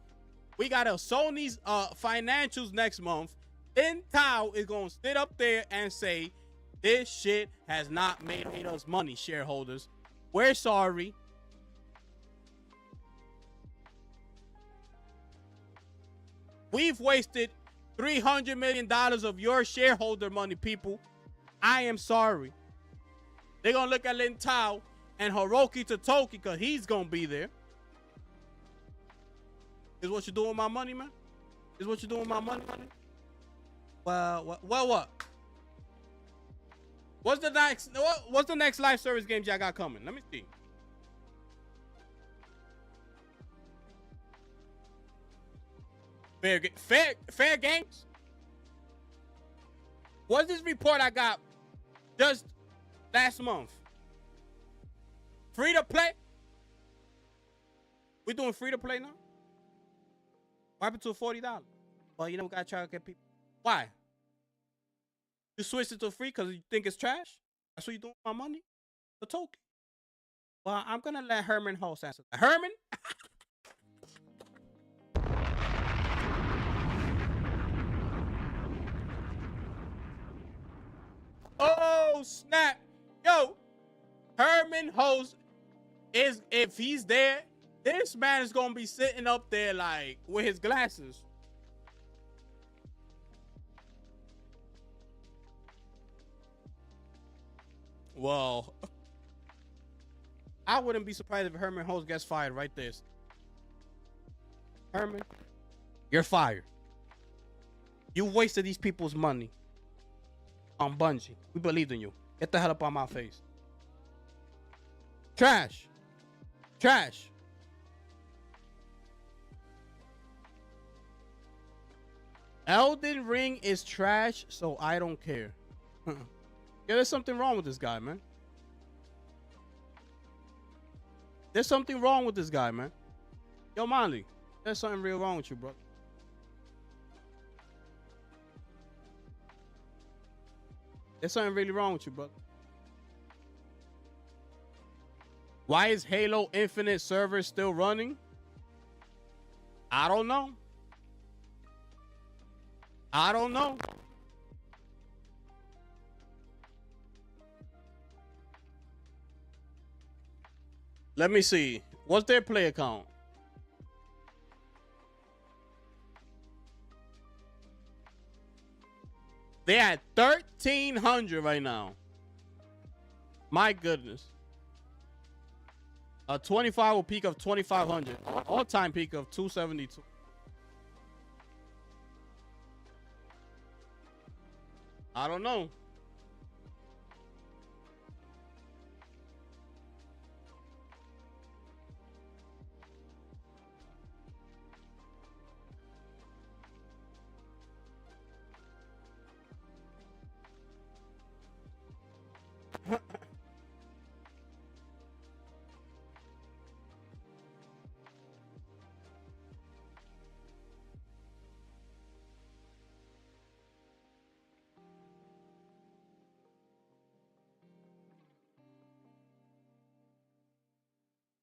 We got a Sony's financials next month. Then Tao is going to sit up there and say, this shit has not made us money, shareholders. We're sorry. We've wasted $300 million of your shareholder money, people. I am sorry. They're going to look at Lin Tao and Hiroki Totoki because he's going to be there. Is what you're doing with my money, man? Is what you're doing with my money? Well, what? What's the next live service games y'all got coming? Let me see. Fair games. What's this report I got just last month? Free to play? We doing free to play now? What happened to $40? Well, you know, we gotta try to get people. Why? You switched it to free because you think it's trash? That's what you doing with my money? The token. Well, I'm gonna let Herman Hulse answer that. Herman? Oh, snap. Yo, Herman Hulse is, if he's there, this man is gonna be sitting up there like with his glasses. Well, I wouldn't be surprised if Herman Hulse gets fired right there. Herman, you're fired. You wasted these people's money on Bungie. We believed in you. Get the hell up on my face. Trash. Trash. Elden Ring is trash, so I don't care. Yeah, there's something wrong with this guy, man. There's something wrong with this guy, man. Yo, Molly, there's something real wrong with you, bro. There's something really wrong with you, brother. Why is Halo Infinite server still running? I don't know. I don't know. Let me see. What's their play account? They're at 1,300 right now. My goodness. A 25 will peak of 2,500. All-time peak of 272. I don't know.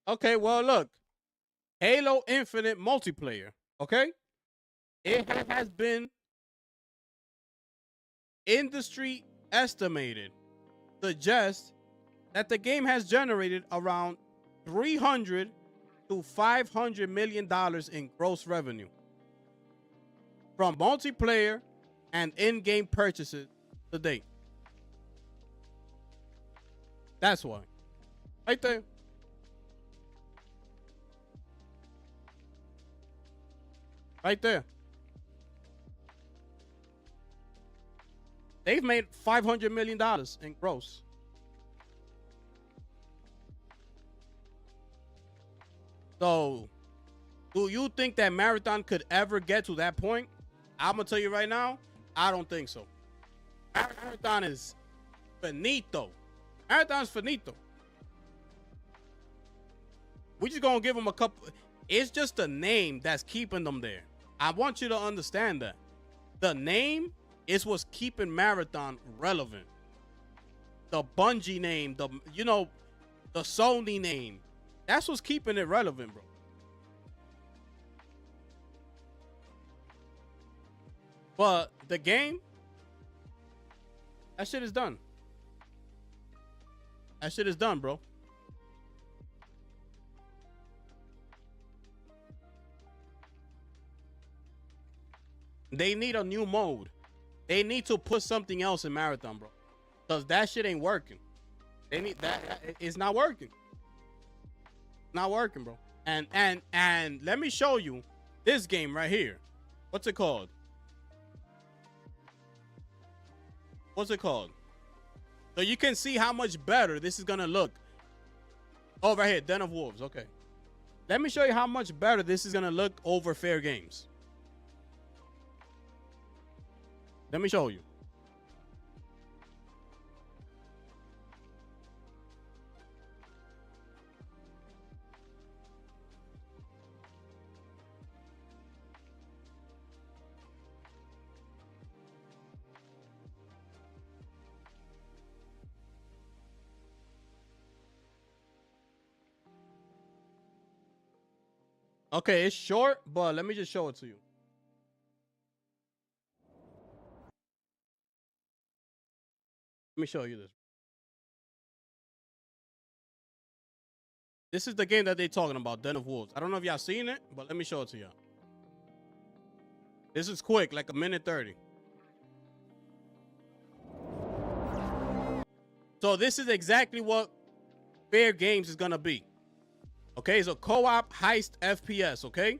Okay, well, look. Halo Infinite multiplayer, okay? It has been industry estimated, suggests that the game has generated around $300 to $500 million in gross revenue from multiplayer and in-game purchases to date. That's why. Right there. Right there. They've made $500 million in gross. So, do you think that Marathon could ever get to that point? I'm going to tell you right now, I don't think so. Marathon is finito. Marathon's finito. We're just going to give them a couple. It's just the name that's keeping them there. I want you to understand that. The name is what's keeping Marathon relevant. The Bungie name, the Sony name. That's what's keeping it relevant, bro. But the game, that shit is done. That shit is done, bro. They need a new mode. They need to put something else in Marathon, bro. Because that shit ain't working. They need that. It's not working. Not working, bro. And let me show you this game right here. What's it called? What's it called? So you can see how much better this is gonna look. Oh, right here, Den of Wolves. Okay. Let me show you how much better this is gonna look over Fair Games. Let me show you. Okay, it's short, but let me just show it to you. Let me show you this. This is the game that they're talking about, Den of Wolves. I don't know if y'all seen it, but let me show it to y'all. This is quick, like a minute 30. So this is exactly what Fair Games is gonna be. Okay, it's a co-op heist FPS, okay?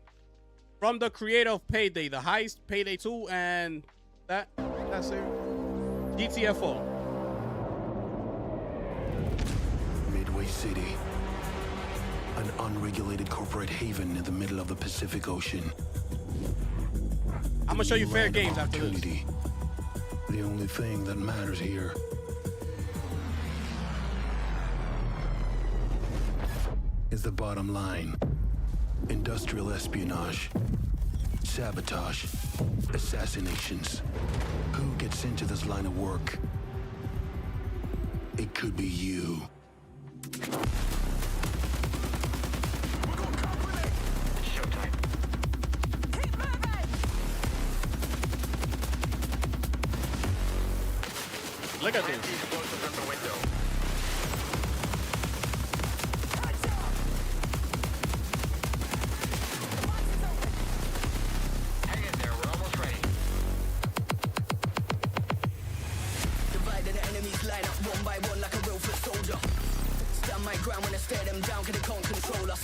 From the creator of Payday, The Heist, Payday 2, and that's it. GTFO. Midway City. An unregulated corporate haven in the middle of the Pacific Ocean. I'm gonna show you fair games after this. The only thing that matters here is the bottom line. Industrial espionage, sabotage, assassinations. Who gets into this line of work? It could be you. Look at this. Hang in there, we're almost ready. Divided enemies line up one by one like a real foot soldier. Stand my ground when I stare them down, cause they can't control us.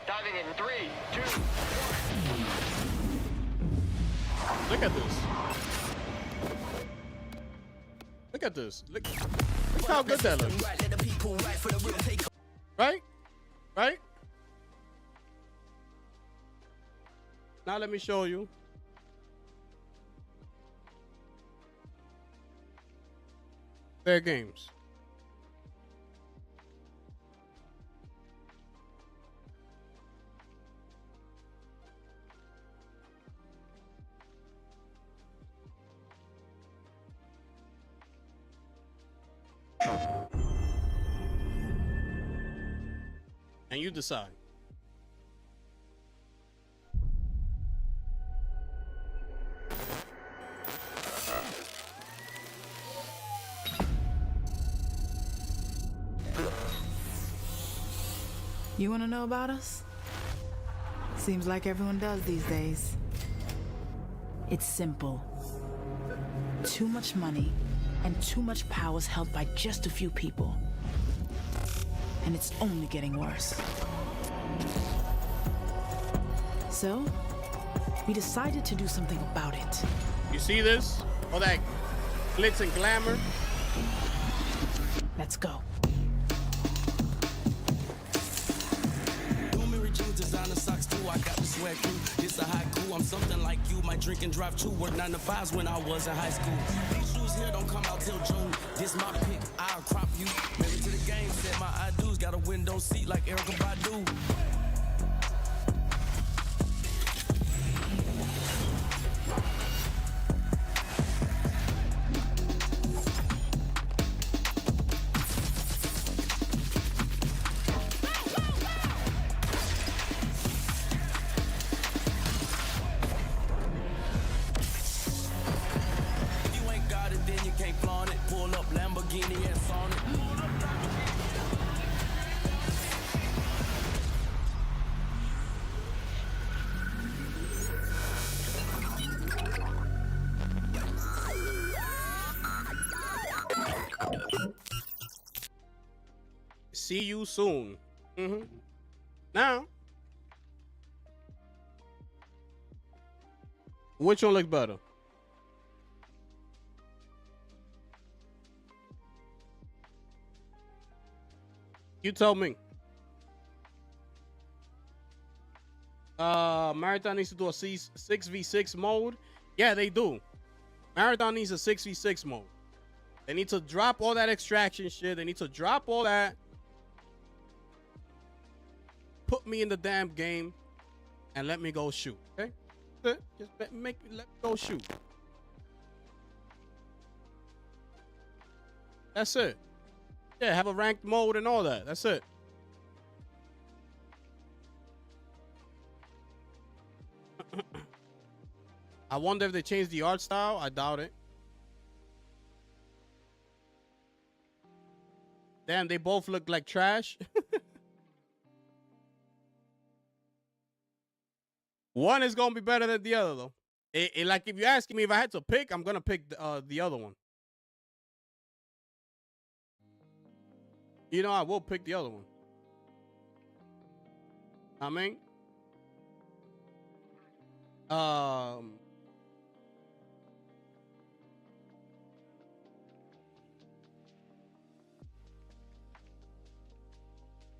Diving in 3, 2, 1. Look at this. Look at this. Look how good that looks. Right? Right? Now let me show you. Fair games. And you decide. You want to know about us? Seems like everyone does these days. It's simple. Too much money and too much power is held by just a few people. And it's only getting worse. So, we decided to do something about it. You see this? All that glitz and glamour? Let's go. Designer socks too, I got the sweat crew. This a haiku, I'm something like you. Might drink and drive too. Worked 9 to 5s when I was in high school. These shoes here don't come out till June. This my pick, I'll crop you. Married to the game, said my I do's. Got a window seat like Erykah Badu. See you soon. Now, which one looks better? You tell me. Marathon needs to do a 6v6 mode. Yeah, they do. Marathon needs a 6v6 mode. They need to drop all that extraction shit. They need to drop all that. Put me in the damn game and let me go shoot. Okay? Just let me go shoot. That's it. Yeah, have a ranked mode and all that. That's it. I wonder if they changed the art style. I doubt it. Damn, they both look like trash. One is gonna be better than the other, though. Like, if you're asking me if I had to pick, I'm gonna pick the other one. You know, I will pick the other one. I mean,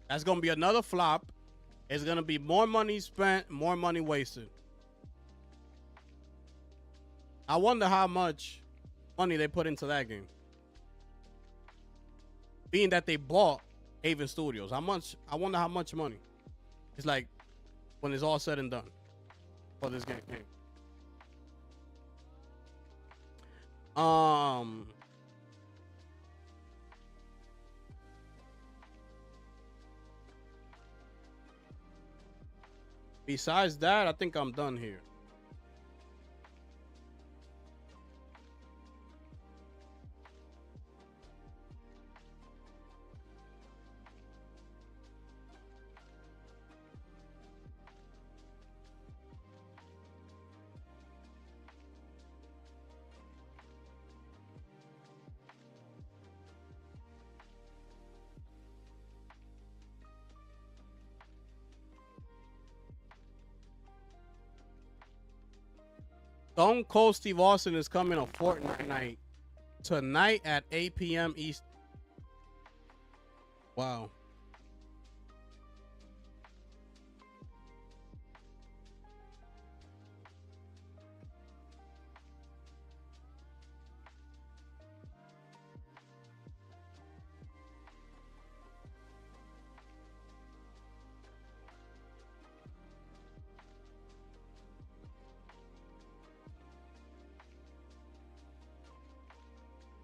that's gonna be another flop. It's gonna be more money spent, more money wasted. I wonder how much money they put into that game. Being that they bought Haven Studios, how much? I wonder how much money. It's like when it's all said and done for this game. Besides that, I think I'm done here. Stone Cold Steve Austin is coming on Fortnite tonight at 8 p.m. East. Wow.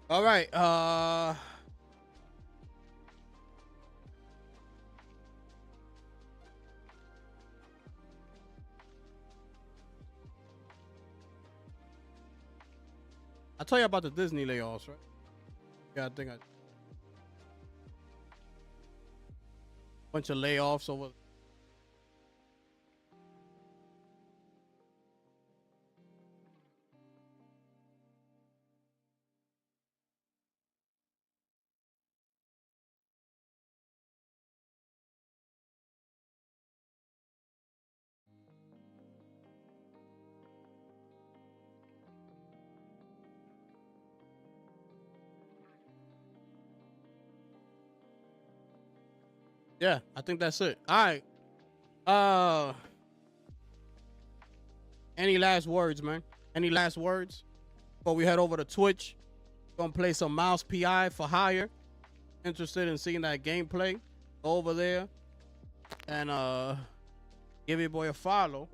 All right. I tell you about the Disney layoffs, right? Yeah, I think bunch of layoffs over. Yeah, I think that's it. All right. Any last words, man? Any last words before we head over to Twitch? Gonna play some Mouse PI for hire. Interested in seeing that gameplay? Go over there and give your boy a follow.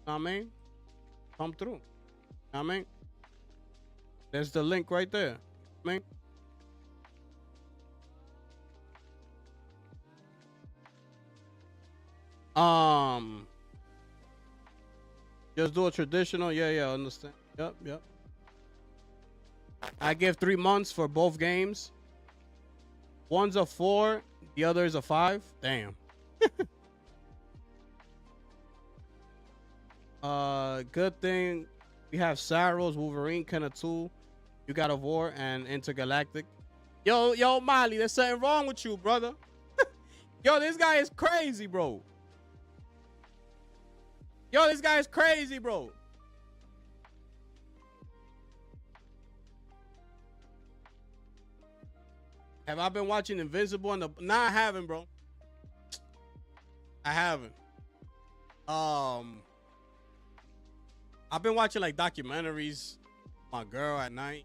Know what I mean? Come through. Know what I mean? There's the link right there. I mean. Just do a traditional. Yeah, understand. Yep. I give 3 months for both games. One's a 4, the other is a 5. Damn. Good thing we have Saros, Wolverine, Kenna 2, you got a War, and Intergalactic. Yo, Molly, there's something wrong with you, brother. Yo, this guy is crazy, bro. Yo, this guy is crazy, bro. Have I been watching Invincible? Nah, I haven't, bro. I haven't. I've been watching like documentaries. My girl at night.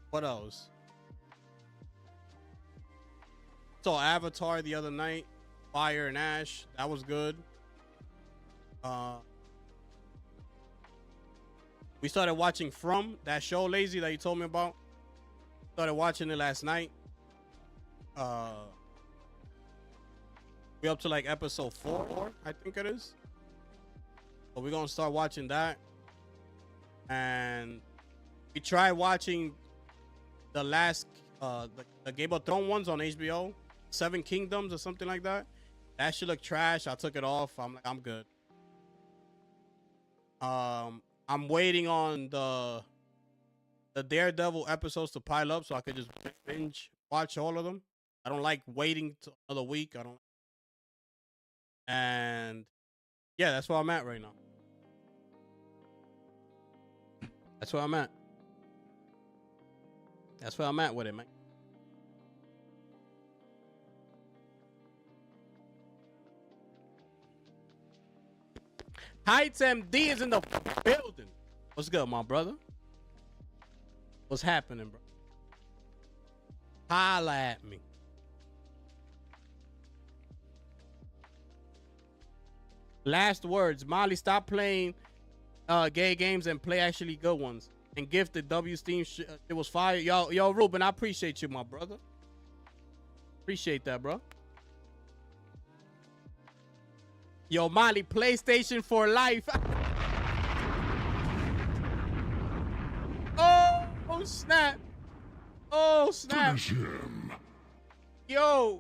What else? Saw Avatar the other night. Fire and Ash. That was good. We started watching From, that show, Lazy, that you told me about. Started watching it last night. We up to like episode 4, I think it is. So we're gonna start watching that. And we tried watching the last the Game of Thrones ones on HBO. 7 Kingdoms or something like that. That shit look trash. I took it off. I'm like, I'm good. I'm waiting on the Daredevil episodes to pile up so I could just binge watch all of them. I don't like waiting till another week. I don't. And yeah, that's where I'm at right now. That's where I'm at. That's where I'm at with it, man. Heights MD is in the building. What's good, my brother? What's happening, bro? Holla at me. Last words. Molly, stop playing gay games and play actually good ones. And Gifted W Steam it was fire. Yo, Ruben, I appreciate you, my brother. Appreciate that, bro. Yo, Molly, PlayStation for life. Oh, snap. Oh, snap. Yo,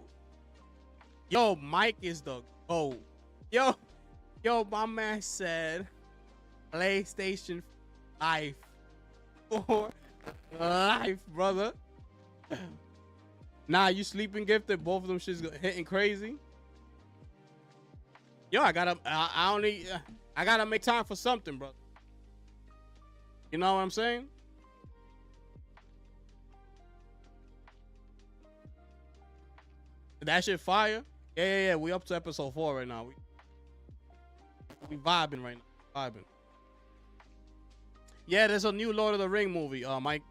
Mike is the GOAT. Yo, my man said PlayStation life for life, brother. Nah, you sleeping, Gifted? Both of them shit's hitting crazy. Yo, I gotta make time for something, brother. You know what I'm saying? That shit fire. Yeah. We up to episode 4 right now. We vibing right now. Vibing. Yeah, there's a new Lord of the Ring movie. Mike.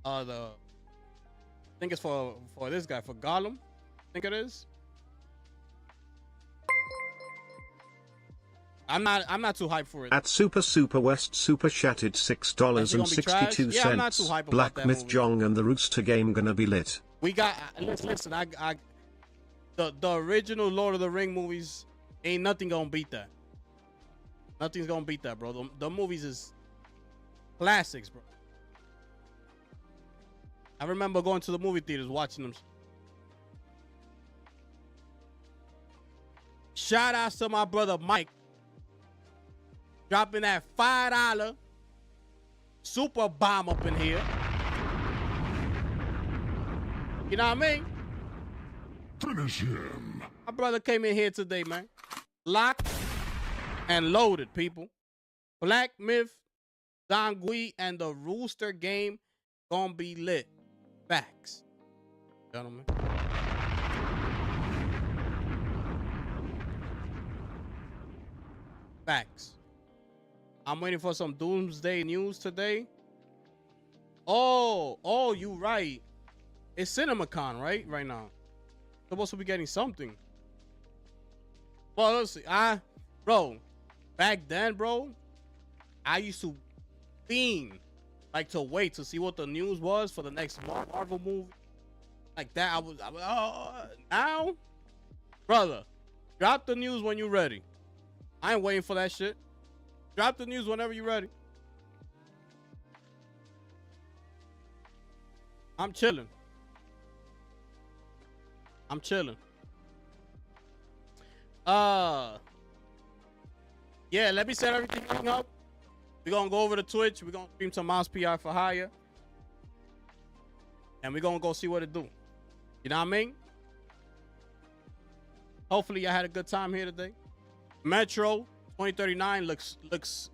I think it's for this guy, for Gollum. I think it is. I'm not too hyped for it. At Super West super chatted $6.62. Yeah, I'm not too hyped about Black that Myth movie. Jong and the Rooster game gonna be lit. We got listen. The original Lord of the Ring movies ain't nothing gonna beat that. Nothing's gonna beat that, bro. The movies is classics, bro. I remember going to the movie theaters watching them. Shout out to my brother Mike. Dropping that $5 super bomb up in here. You know what I mean? Finish him. My brother came in here today, man. Locked and loaded, people. Black Myth, Zangui, and the Rooster game gonna be lit. Facts. Gentlemen. Facts. I'm waiting for some doomsday news today. Oh, you right. It's CinemaCon, right now. Supposed to be getting something. Well, let's see. Bro, back then, bro, I used to fiend like to wait to see what the news was for the next Marvel movie. Like that, I was now, brother, drop the news when you're ready. I ain't waiting for that shit. Drop the news whenever you're ready. I'm chilling. Yeah, let me set everything up. We're gonna go over to Twitch. We're gonna stream some Mouse PR for hire. And we're gonna go see what it do. You know what I mean? Hopefully y'all had a good time here today. Metro 2039 looks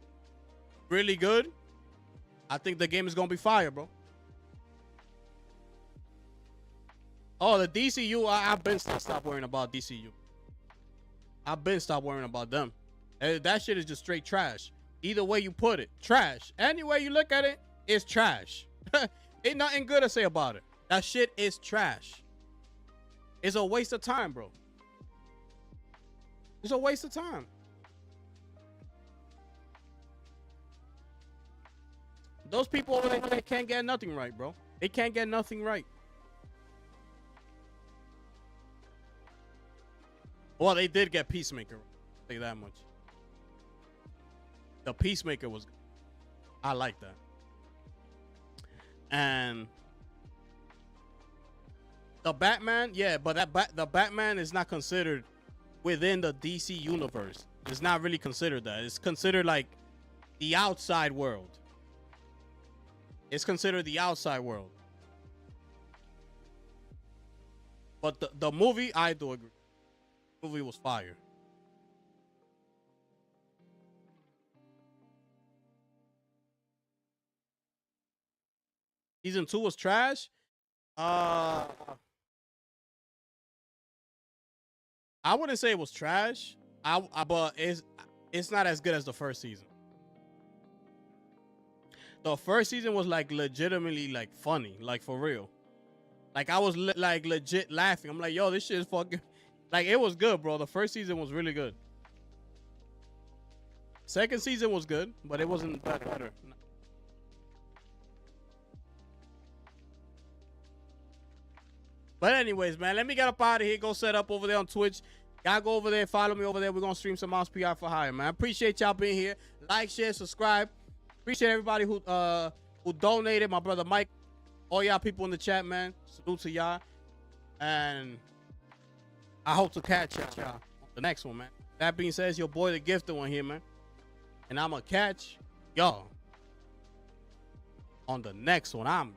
really good. I think the game is gonna be fire, bro. Oh, the DCU, I've been stopped worrying about DCU. I've been stopped worrying about them. That shit is just straight trash. Either way you put it, trash. Any way you look at it, it's trash. Ain't nothing good to say about it. That shit is trash. It's a waste of time, bro. It's a waste of time. Those people over there, they can't get nothing right, bro. They can't get nothing right. Well, they did get Peacemaker. I'll say that much. The Peacemaker was good. I like that. And the Batman, yeah, but the Batman is not considered within the DC universe. It's not really considered that. It's considered like the outside world. It's considered the outside world. But the movie, I do agree. The movie was fire. Season 2 was trash. I wouldn't say it was trash. But it's not as good as the first season. The first season was like legitimately like funny, like for real. Like I was like legit laughing. I'm like, yo, this shit is fucking, like it was good, bro. The first season was really good. Second season was good, but it wasn't that better. But anyways, man, let me get up out of here. Go set up over there on Twitch. Y'all go over there, follow me over there. We're gonna stream some Mouse PR for hire, man. Appreciate y'all being here. Like, share, subscribe. Appreciate everybody who donated. My brother Mike, all y'all people in the chat, man. Salute to y'all. And I hope to catch y'all on the next one, man. That being said, it's your boy the Gifted One here, man. And I'm gonna catch y'all on the next one. I'm